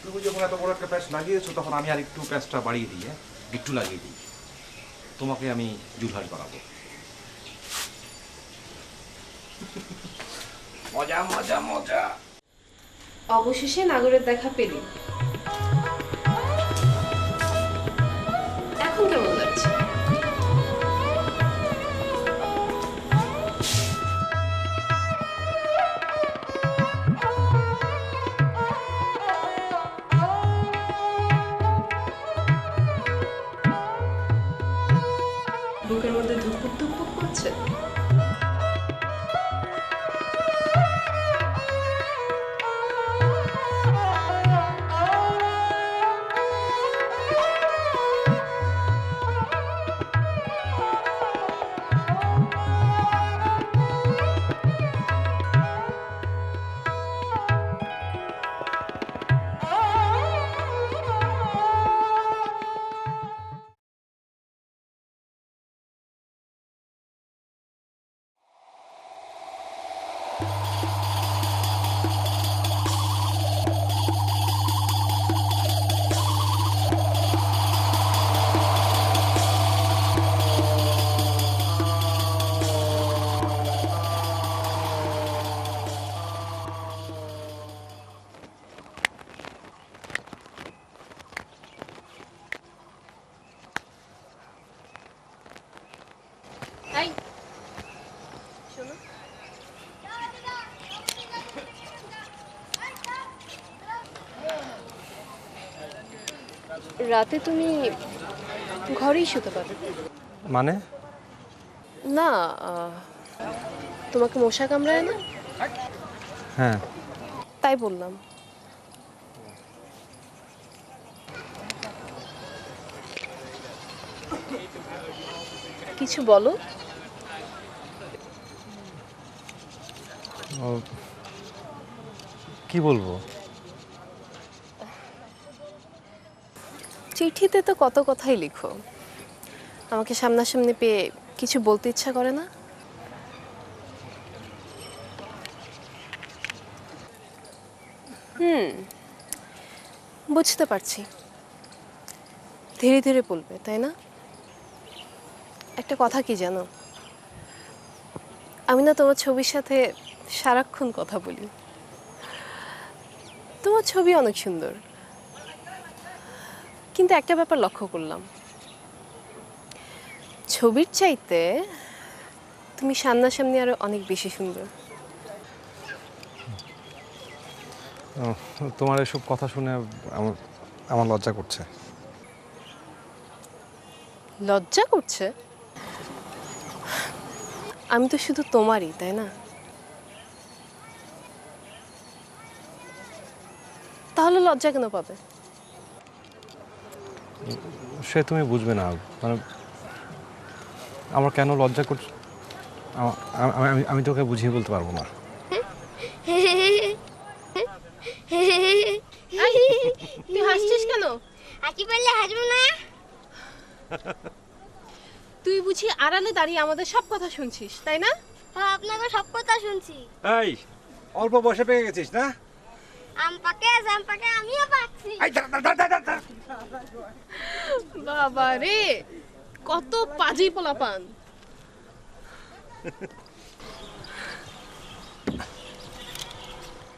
তুমি যখন এত বড় একটা প্যাচ লাগিয়েছো তখন আমি আর একটু প্যাচটা বাড়িয়ে দিই, একটু লাগিয়ে দিই। তোমাকে আমি জুলহাস বানাবো। মজা মজা মজা। অবশেষে নাগরের দেখা পেলি। এখন কেমন লাগছে? বুকের মধ্যে ধুকপুক ধুকপুক করছে। এই শোনো, রাতে তুমি ঘরেই শুতে পারো। মানে? না, তোমাকে মশা কামড়ায় না? হ্যাঁ। তাই বললাম। কিছু বলো। কি বলবো? চিঠিতে তো কত কথাই লিখো, আমাকে সামনাসামনি পেয়ে কিছু বলতে ইচ্ছা করে না? বুঝতে পারছি, ধীরে ধীরে বলবে, তাই না? একটা কথা কি জানো, আমি না তোমার ছবির সাথে সারাক্ষণ কথা বলি। তোমার ছবি অনেক সুন্দর, কিন্তু একটা ব্যাপার লক্ষ্য করলাম, ছবির চাইতে তুমি সামনাসামনি আরো অনেক বেশি সুন্দর। তোমার এসব কথা শুনে আমার লজ্জা করছে। লজ্জা করছে? আমি তো শুধু তোমারই, তাই না? তাহলে লজ্জা কেন পাবে? সে তুমি বুঝবে না, মানে আমার কেন লজ্জা করছে আমি তোকে বুঝিয়ে বলতে পারবো না। তুই হাসছিস কেন? আকি পারলে হাসবো না। তুই বুঝি আড়ালে দাঁড়িয়ে আমাদের সব কথা শুনছিস, তাই না? হ্যাঁ, আপনাকে সব কথা শুনছি। এই অল্প বয়সে পেয়ে গেছিস না? আম পাকে জাম পাকে আমিও পাচ্ছি। বাবা রে, কত পাজি পোলাপান।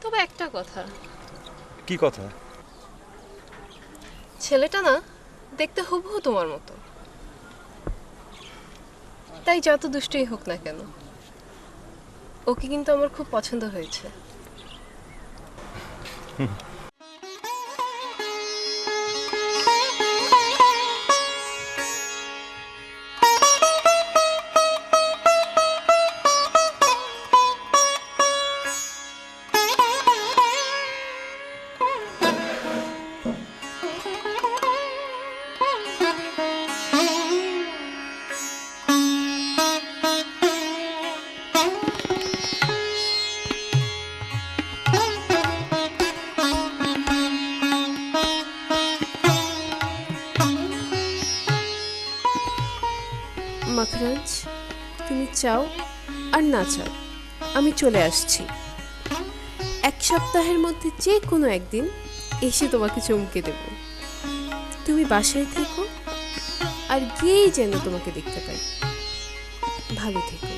তবে একটা কথা। কি কথা? ছেলেটা না দেখতে হুবহু তোমার মতো, তাই যত দুষ্টই হোক না কেন, ওকে কিন্তু আমার খুব পছন্দ হয়েছে। মাখরাজ, তুমি চাও আর না চাও আমি চলে আসছি। 1 সপ্তাহের মধ্যে যে কোনো একদিন এসে তোমাকে চমকে দেব। তুমি বাসায় থেকো, আর গিয়েই যেন তোমাকে দেখতে পাই। ভালো থেকো।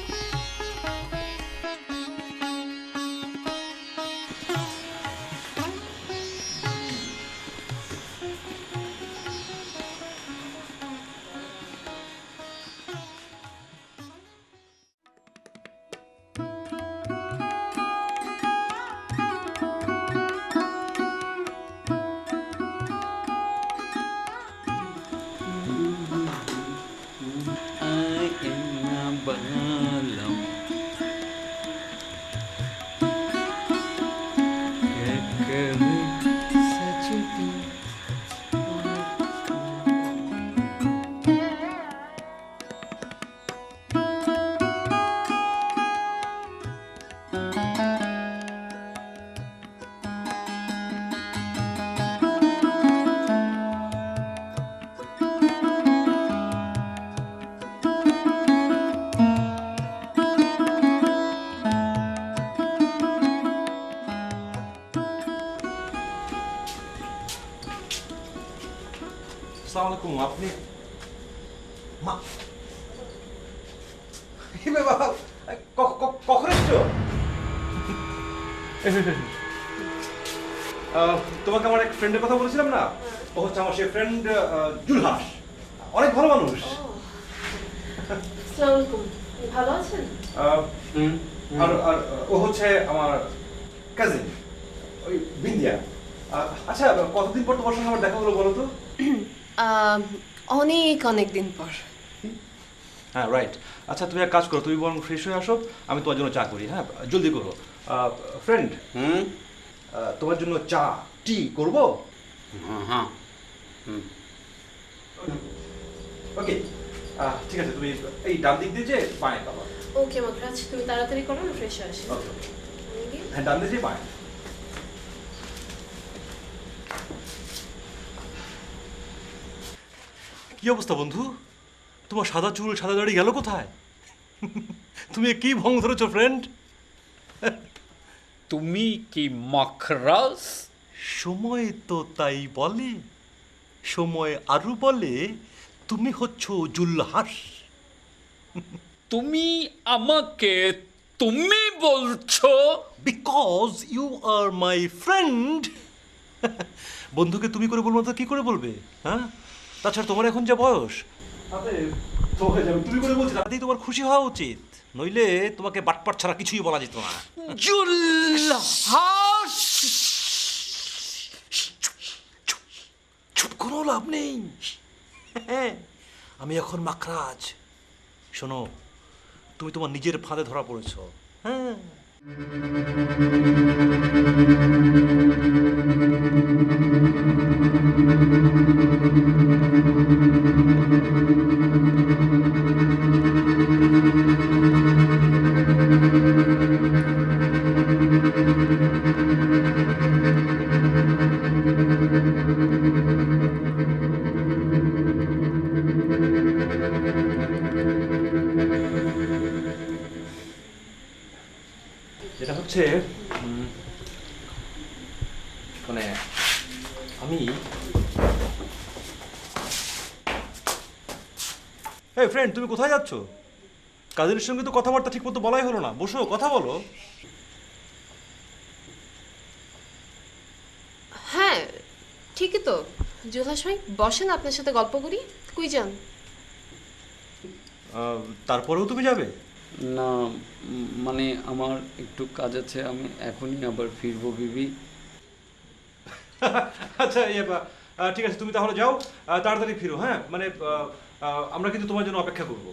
আসসালামু আলাইকুম। আপনি মা এই বাবা কখন এসছো? তোমাকে আমার এক ফ্রেন্ডের কথা বলেছিলাম না, ও হচ্ছে আমার সেই ফ্রেন্ড জুলহাস, অনেক ভালো মানুষ। আসসালামু আলাইকুম, ভালো আছেন? আর আর ও হচ্ছে আমার কাজিন, ওই বিন্দিয়া। আচ্ছা, কতদিন পর তোমার সঙ্গে আমার দেখা হলো বলো তো? অনেক দিন পর। হ্যাঁ, রাইট। আচ্ছা, তুমি এক কাজ করো, তুমি বরং ফ্রেশ হয়ে আসো, আমি তোমার জন্য চা করি। হ্যাঁ, জলদি করো। ফ্রেন্ড, তোমার জন্য চা টি করবো? হ্যাঁ। ওকে, ঠিক আছে। তুমি এই ডান দিক দিয়ে যে বাঁয়ে পাবা। ওকে মাখরাজ, তুমি তাড়াতাড়ি করো, আমি ফ্রেশ হয়ে আসি। হ্যাঁ, ডান দিয়ে যে বাঁয়ে। কি অবস্থা বন্ধু? তোমার সাদা চুল সাদা দাড়ি গেল কোথায়? তুমি কি ভঙ্গ ধরেছো ফ্রেন্ড? তুমি কি মাখরাজ? সময় তো তাই বলে, সময় আরো বলে তুমি হচ্ছ জুলহাস। তুমি আমাকে তুমি বলছো? Because you are my friend. বন্ধুকে তুমি করে বলবো তো কি করে বলবে? হ্যাঁ, তাছাড়া তোমার এখন যা বয়স, তুমি করে বলছি, তাতেই তোমার খুশি হওয়া উচিত, নইলে তোমাকে বাটপাট ছাড়া কিছুই বলা যেত না। জুলহাস! চুপ কোনো লাভ নেই। আমি এখন মাখরাজ। শোনো, তুমি তোমার নিজের ফাঁদে ধরা পড়েছ। হ্যাঁ, এটা হচ্ছে মানে আমি এই ফ্রেন্ড, তুমি কোথায় যাচ্ছ? কাজিনের সঙ্গে তো কথাবার্তা ঠিক মতো বলাই হলো না। বসো, কথা বলো। হ্যাঁ, ঠিকই তো। জুলহাস ভাই বসেন, আপনার সাথে গল্প করি। কই যান? তারপরেও তুমি যাবে? না, মানে আমার একটু কাজ আছে, আমি এখনই আবার ফিরবো বিবি। আচ্ছা, ঠিক আছে, তুমি তাহলে যাও, তাড়াতাড়ি ফিরো। হ্যাঁ, মানে আমরা কিন্তু তোমার জন্য অপেক্ষা করবো।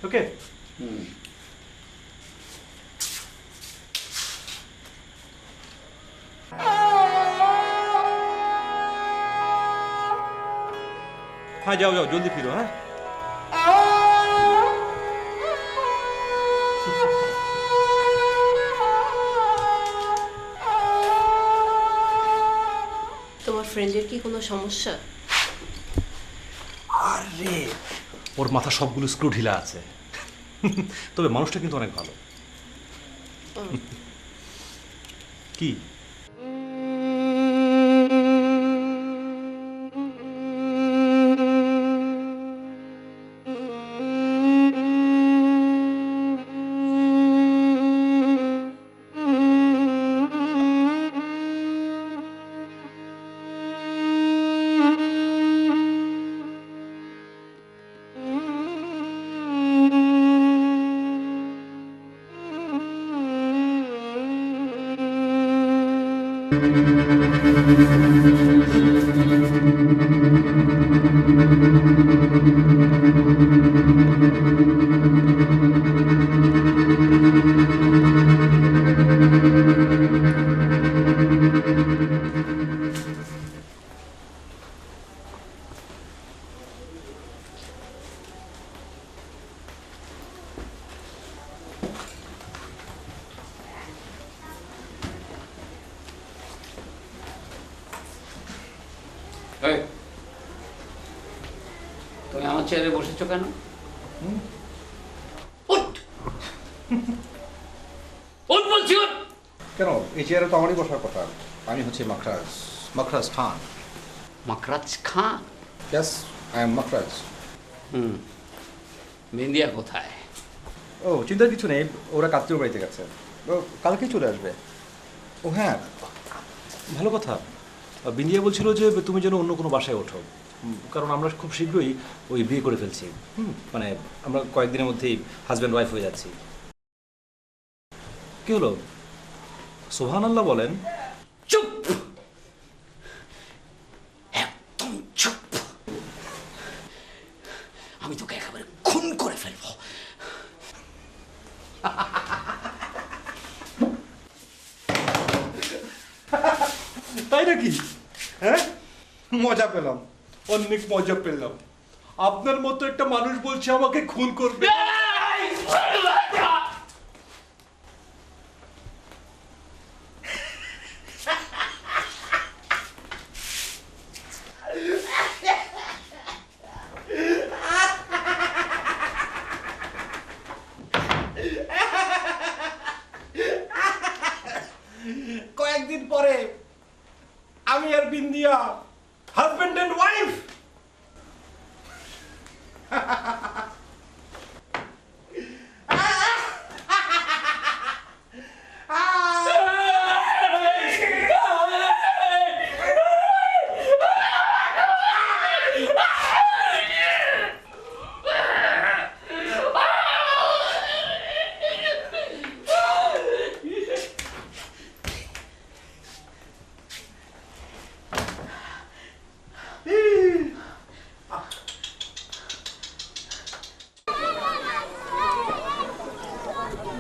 ওকে। হ্যাঁ, যাও যাও, জলদি ফিরো। হ্যাঁ, তোমার ফ্রেন্ডের কি কোনো সমস্যা? আরে ওর মাথা সবগুলো স্ক্রু ঢিলা আছে। তবে মানুষটা কিন্তু অনেক ভালো। কি এই, তুমি আমার চেয়ারে বসেছো কেন? উঠ! উঠ বলছি, উঠ! কেন, এই চেয়ারে তো আমারই বসার কথা। আমি হচ্ছে মখরাজ, মখরাজ খান। মাকরাজ খান? ইয়াস, আই এম মখরাজ। বিন্দিয়া কোথায়? ও, চিন্তার কিছু নেই, ওরা কাত্তির বাড়িতে গেছে। ও কালকেই চলে আসবে। ও হ্যাঁ, ভালো কথা। বিন্দিয়া বলছিল যে তুমি যেন অন্য কোনো বাসায় ওঠো, কারণ আমরা খুব শীঘ্রই ওই বিয়ে করে ফেলছি। মানে আমরা কয়েকদিনের মধ্যেই হাজব্যান্ড ওয়াইফ হয়ে যাচ্ছি। কি হলো, সুবহানাল্লাহ বলেন। চুপ! একদম চুপ! আমি তোকে একেবারে খুন করে ফেলবো। তাই নাকি? হ্যাঁ, মজা পেলাম, অনেক মজা পেলাম। আপনার মতো একটা মানুষ বলছে আমাকে খুন করবে। কয়েকদিন পরে আমি আর বিন্দিয়া হাজবেন্ড এন্ড ওয়াইফ।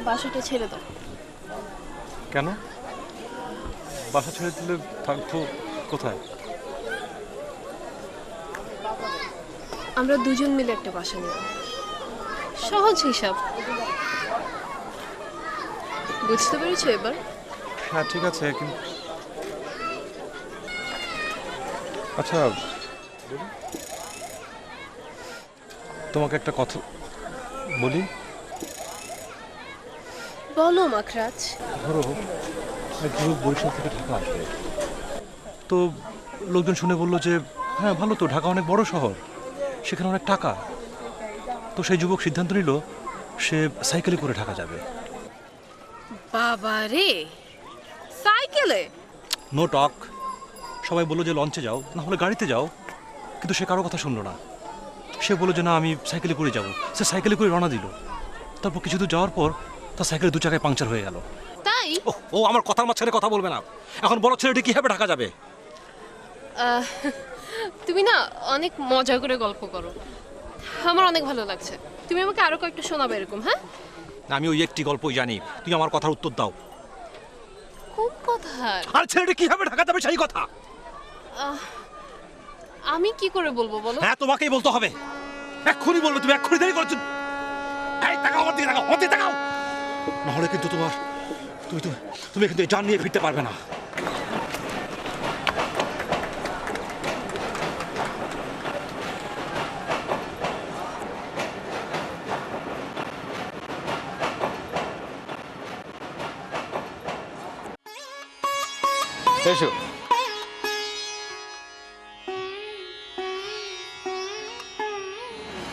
বাসাটা ছেড়ে দাও। কেন? বাসা ছেড়ে দিলে থাকবো কোথায়? আমরা দুজন মিলে একটা বাসা নেব, সহজ হিসাব। বুঝতে পেরেছো এবার? হ্যাঁ ঠিক আছে, কিন্তু আচ্ছা তোমাকে একটা কথা বলি। বলো মাখরাজ। ধরো এক যুবক বরিশাল থেকে ঢাকা আসবে, তো লোকজন শুনে বললো যে হ্যাঁ ভালো তো, ঢাকা অনেক বড় শহর, সেখানে অনেক টাকা। তো সেই যুবক সিদ্ধান্ত নিল সে সাইকেলে করে ঢাকা যাবে। বাবা রে, সাইকেলে? No talk. সবাই বললো যে লঞ্চে যাও, না হলে গাড়িতে যাও, কিন্তু সে কারো কথা শুনলো না। সে বললো যে না আমি সাইকেলে করে যাব। সে সাইকেলে করে রওনা দিল। তারপর কিছু দূর যাওয়ার পর তার সাইকেলের 2 চাকায় পাংচার হয়ে গেল। তাই? ও আমার কথার মাঝখানে কথা বলবে না। এখন বড় ছেলেটি কিভাবে ঢাকা যাবে? তুমি না অনেক মজা করে গল্প করো, আমার অনেক ভালো লাগছে। তুমি আমাকে আরো কয়েকটা শোনাবে এরকম? হ্যাঁ, আমি ওই একটি গল্পই জানি, তুই আমার কথার উত্তর দাও। কোন কথা? আর ছেলেটি কিভাবে ঢাকা যাবে সেই কথা। আমি কি করে বলবো বলো? হ্যাঁ তোমাকেই বলতে হবে, এক্ষুনি বলবে। তুমি এক্ষুনি দেরি করছো। এই তাকাও, আমার দিকে তাকাও, আমার দিকে তাকাও, নাহলে কিন্তু তুমি কিন্তু এই জান নিয়ে ফিরতে পারবে না। এসো।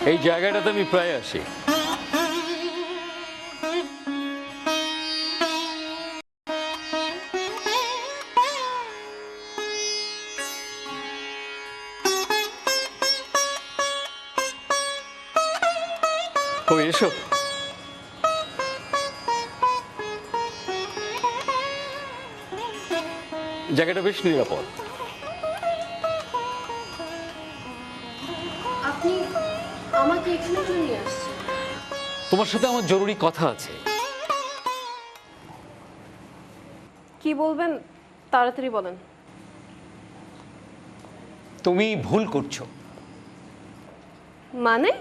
এই জায়গাটাতে আমি প্রায় আসি। কই এসো। জায়গাটা বেশ নিরাপদ। আপনি আমাকে এখানে কেন নিয়ে আসছেন? তোমার সাথে আমার জরুরি কথা আছে। কি বলবেন তাড়াতাড়ি বলেন। তুমি ভুল করছো। মানে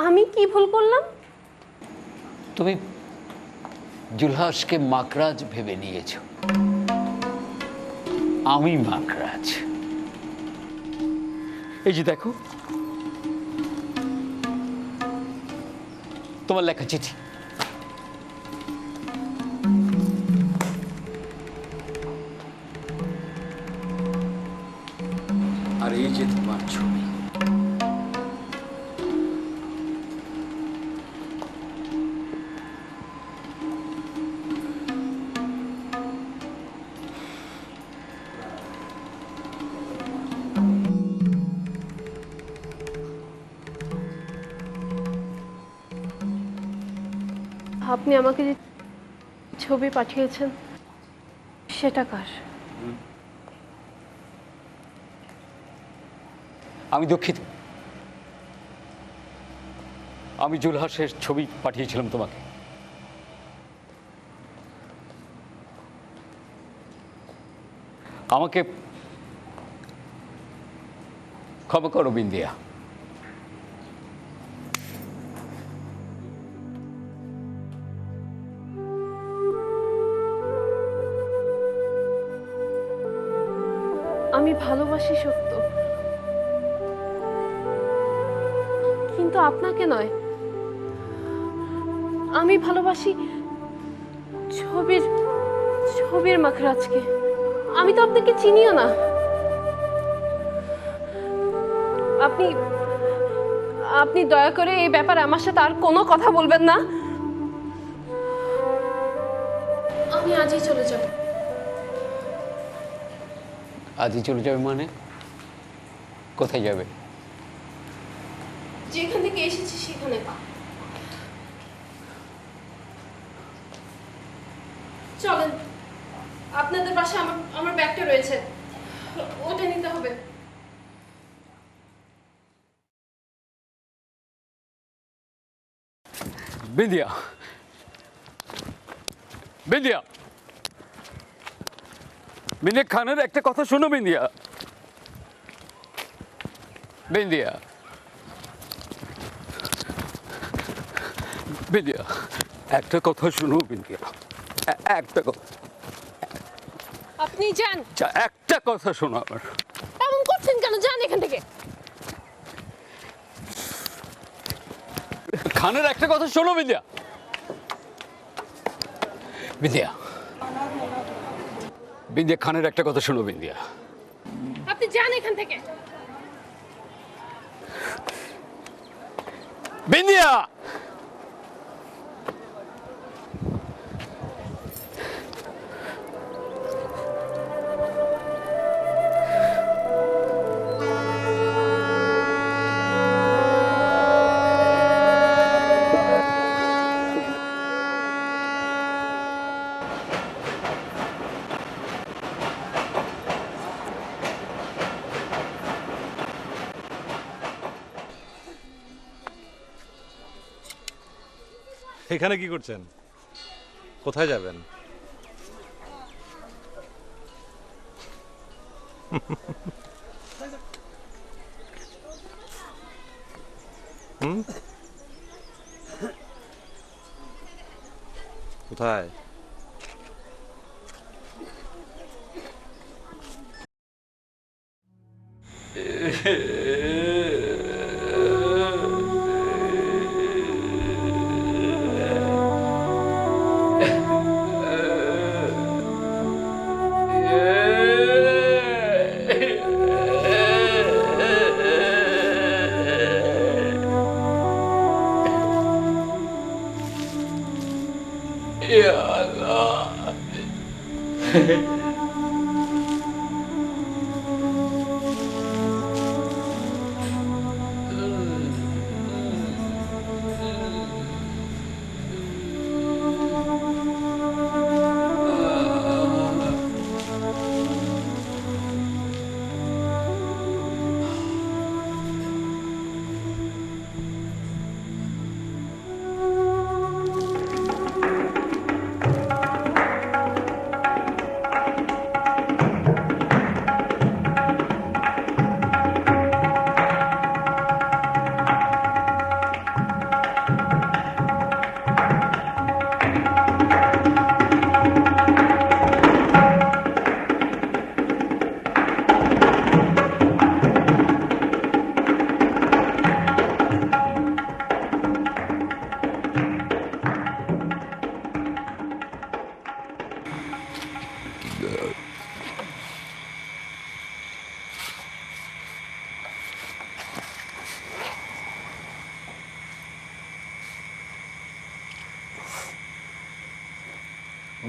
আমি কি ভুল করলাম? তুমি জুলহাসকে মাকরাজ ভেবে নিয়েছো। আমি মাকরাজ। এই যে দেখো তোমার লেখা চিঠি। আর এই যে তোমার ছবি। আপনি আমাকে যে ছবি পাঠিয়েছেন সেটা কার? আমি দুঃখিত। আমি জুলহাসের ছবি পাঠিয়েছিলাম তোমাকে। আমাকে ক্ষমা করো বিন্দিয়া। আমি ভালোবাসি সত্য, কিন্তু আপনাকে নয়। আমি ভালোবাসি ছবির মাখরাজকে। আমি তো আপনাকে চিনিও না। আপনি আপনি দয়া করে এই ব্যাপারে আমার সাথে আর কোনো কথা বলবেন না। আমি আজই চলে যাব। আজই চলে যাবে মানে? কোথায় যাবে? যেখান থেকে এসেছি সেখানে। চলেন, আপনাদের বাসায় আমার ব্যাগটা রয়েছে, ওটা নিতে হবে। বিন্দিয়া, বিন্দিয়া, বিন্দিয়া, খানের একটা কথা শোনো বিন্দিয়া। বিন্দিয়া, বিন্দিয়া, একটা কথা শোনো বিন্দিয়া, একটা কথা। আপনি যান। একটা কথা শোনো আমার। এমন করছেন কেন? যান এখান থেকে। খানের একটা কথা শোনো বিন্দিয়া। বিন্দিয়া, বিন্দিয়া, খানের একটা কথা শোনো বিন্দিয়া। আপনি যান এখান থেকে। বিন্দিয়া, এখানে কি করছেন? কোথায় যাবেন? কোথায়?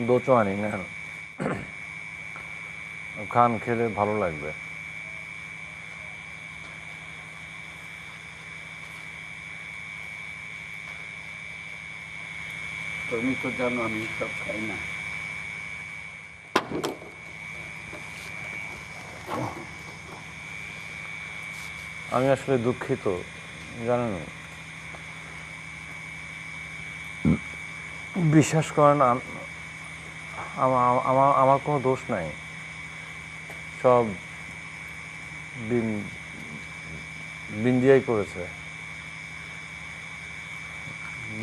দোচো আনি না খান, খেলে ভালো লাগবে। তুমি তো জানো আমি সব খাই না। আমি আসলে দুঃখিত, জানেন, বিশ্বাস করেন আমার কোনো দোষ নাই, সব বিন্দিয়াই করেছে।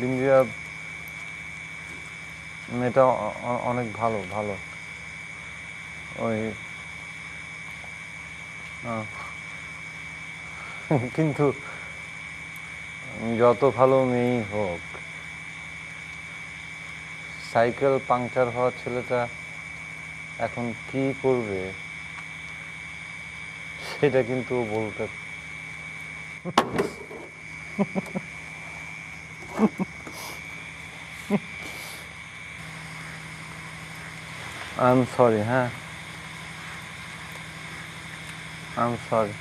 বিন্দিয়া মেয়েটা অনেক ভালো ভালো ওই কিন্তু যত ভালো মেয়েই হোক, সাইকেল পাংচার হওয়া ছেলেটা এখন কি করবে সেটা কিন্তু বলতে আই এম সরি। হ্যাঁ, I am sorry,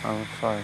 I am sorry.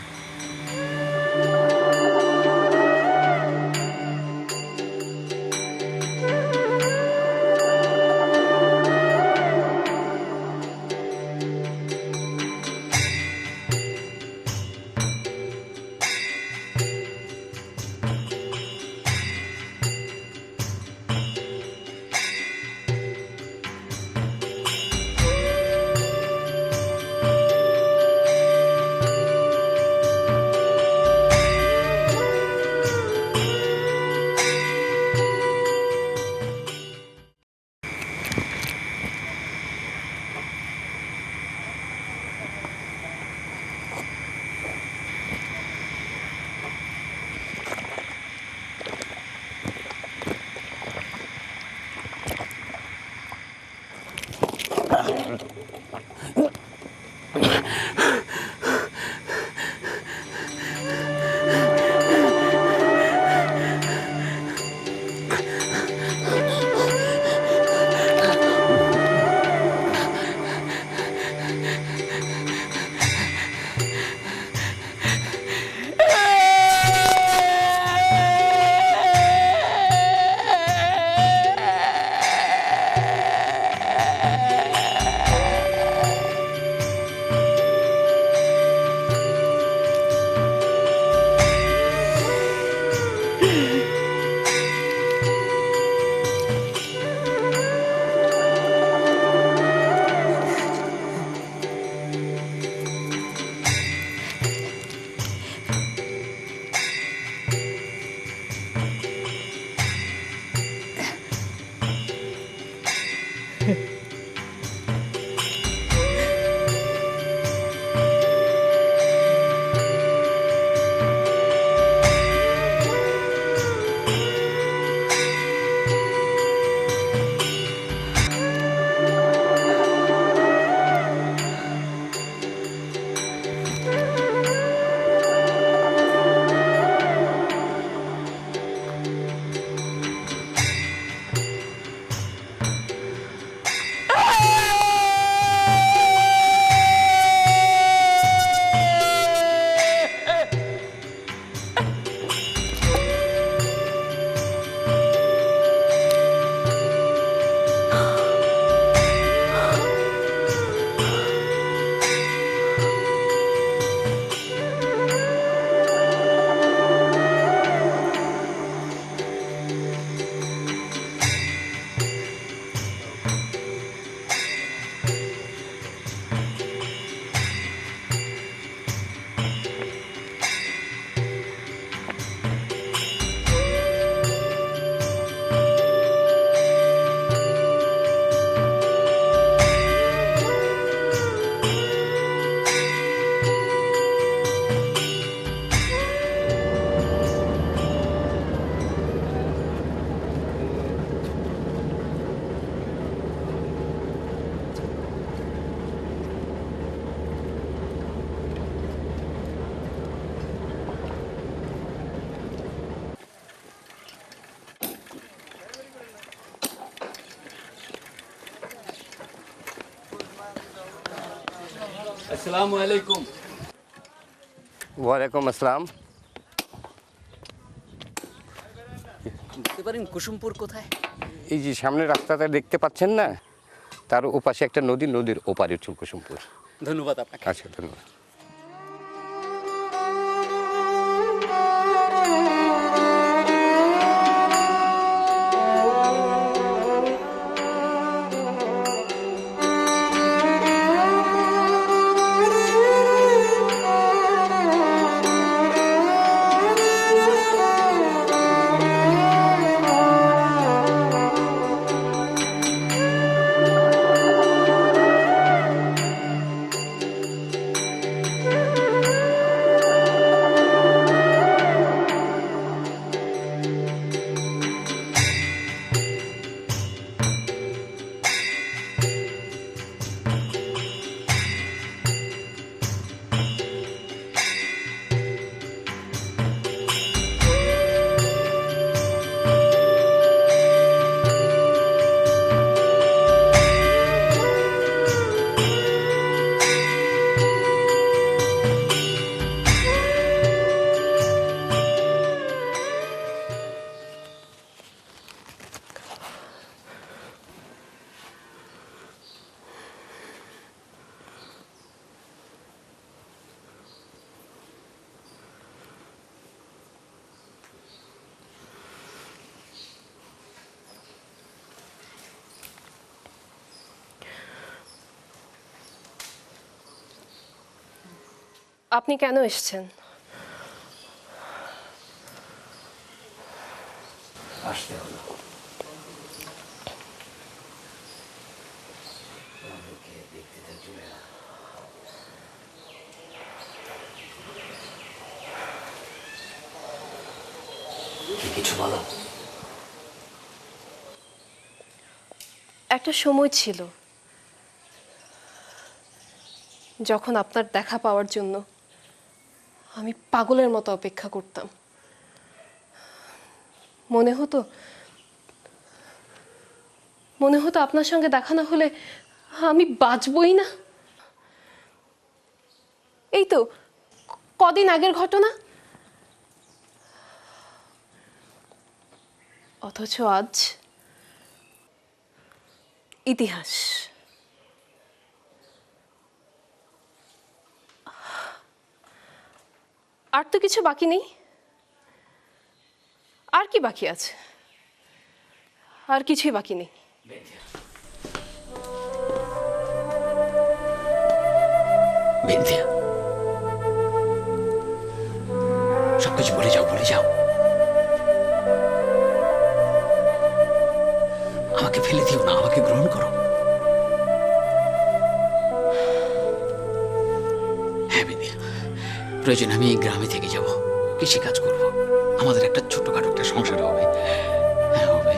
আসসালামু আলাইকুম। ওয়ালাইকুম আসসালাম। বলতে পারেন কুসুমপুর কোথায়? এই যে সামনে রাস্তাটা দেখতে পাচ্ছেন না, তার ওপাশে একটা নদী, নদীর ওপারে কুসুমপুর। ধন্যবাদ আপনাকে। আচ্ছা, ধন্যবাদ। আপনি কেন এসেছেন? আসতে হলো। কিছু বলো। একটা সময় ছিল যখন আপনার দেখা পাওয়ার জন্য আমি পাগলের মতো অপেক্ষা করতাম। মনে হতো আপনার সঙ্গে দেখা না হলে আমি বাঁচবই না। এই তো কদিন আগের ঘটনা, অথচ আজ ইতিহাস। আর তো কিছু বাকি নেই। আর কি বাকি আছে? আর কিছুই বাকি নেই। বিন্ধিয়া, সবকিছু ভুলে যাও, ভুলে যাও। আমাকে ফেলে দিও না, আমাকে গ্রহণ করো। হ্যাঁ বিন্ধিয়া, প্রয়োজন আমি এই গ্রামে থেকে যাব, কৃষি কাজ করব, আমাদের একটা ছোটখাটো একটা সংসার হবে। হ্যাঁ হবে।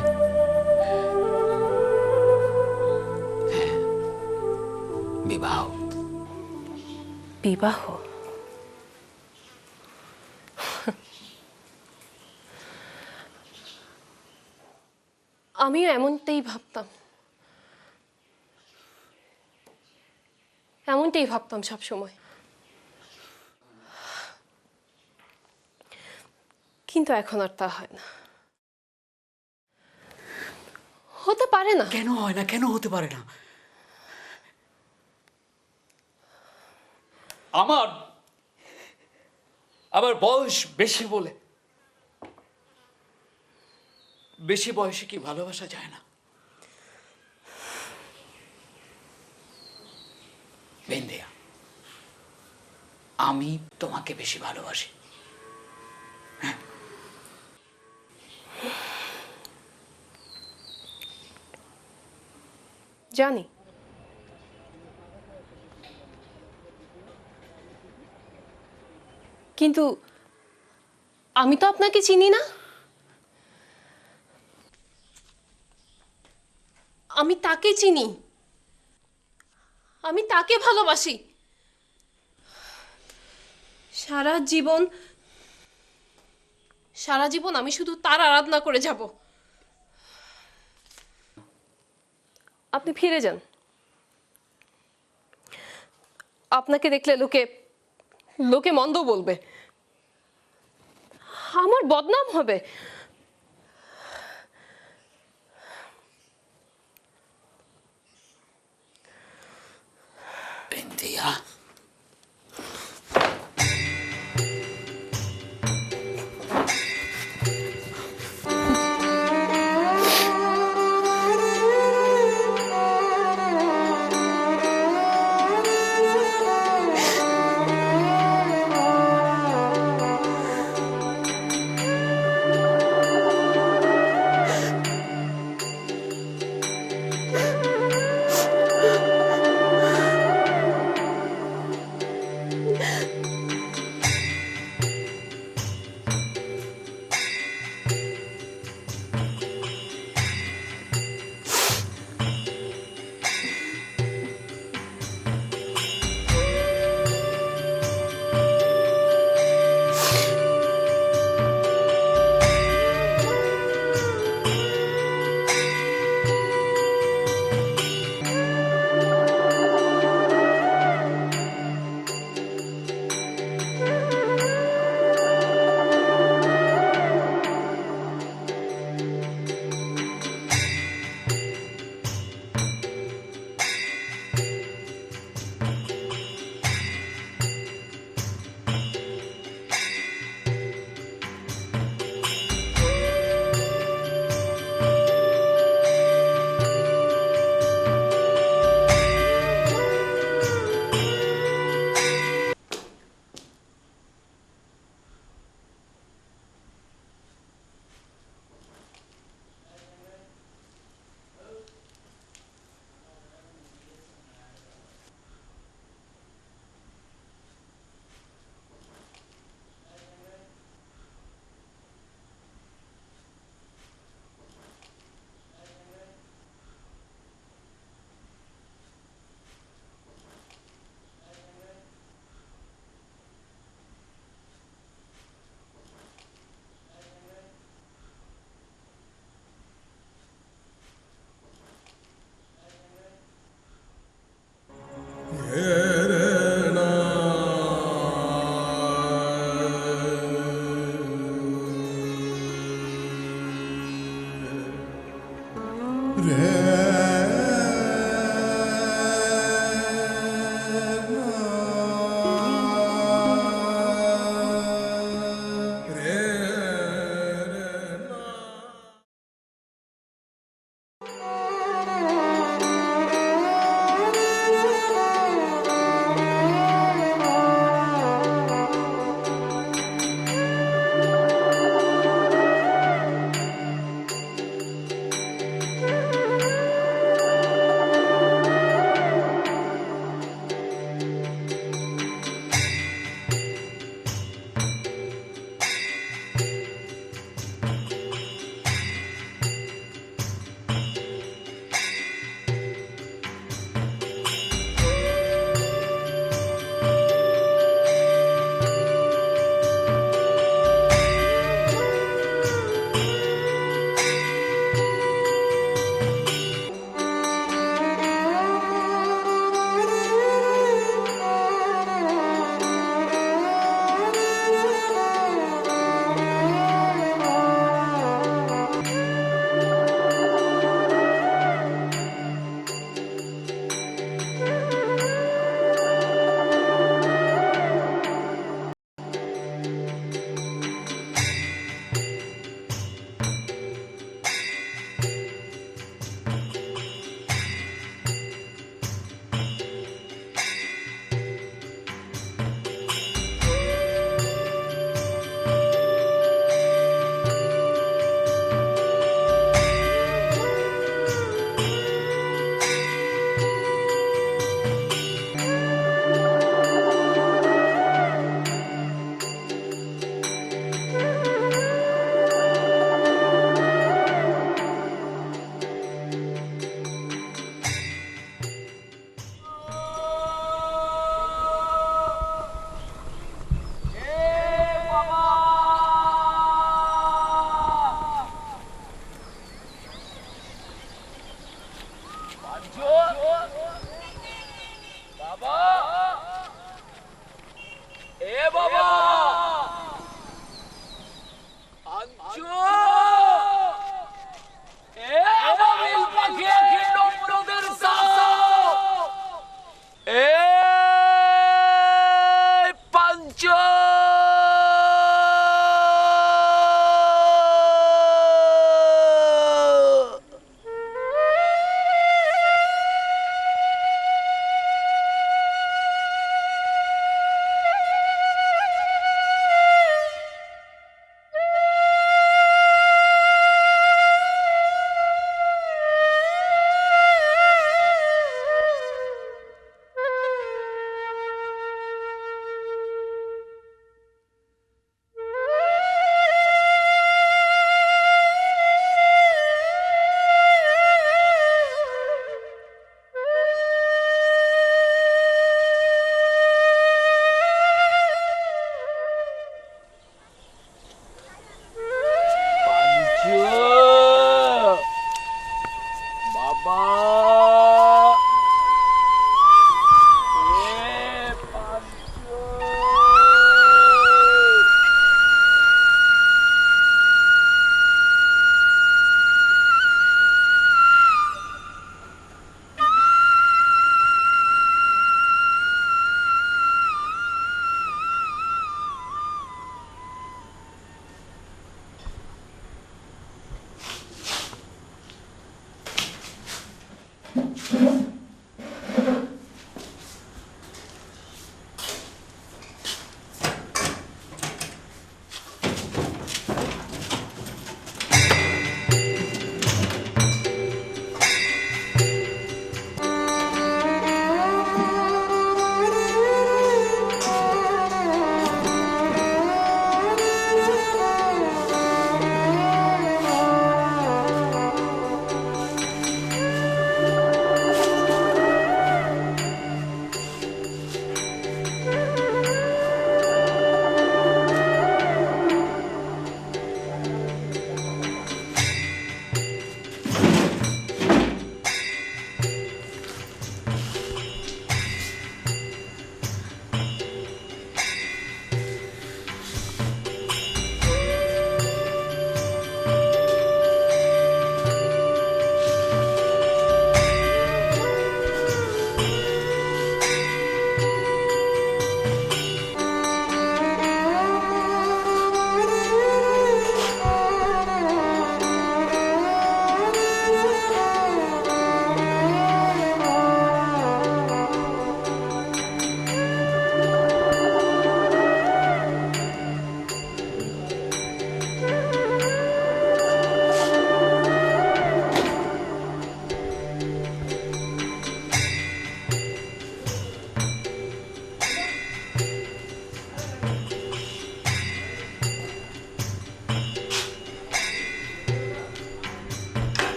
হ্যাঁ, বিবাহ। বিবাহ? আমিও এমনটাই ভাবতাম সব সময়। কিন্তু এখন আর তা হয় না, হতে পারে না। কেন হয় না? কেন হতে পারে না? আমার বয়স বেশি বলে। বেশি বয়সে কি ভালোবাসা যায় না? বিন্ধিয়া, আমি তোমাকে বেশি ভালোবাসি। জানি, কিন্তু আমি তো আপনাকে চিনি না। আমি তাকে চিনি, আমি তাকে ভালোবাসি। সারা জীবন আমি শুধু তার আরাধনা করে যাব। আপনি ফিরে যান, আপনাকে দেখলে লোকে লোকে মন্দ বলবে, আমার বদনাম হবে। বিন্দিয়া, এ বাবা আঞ্জু এ আবাবিল পাখি কি নম্রদের সাসা এ পাঞ্চু বাবা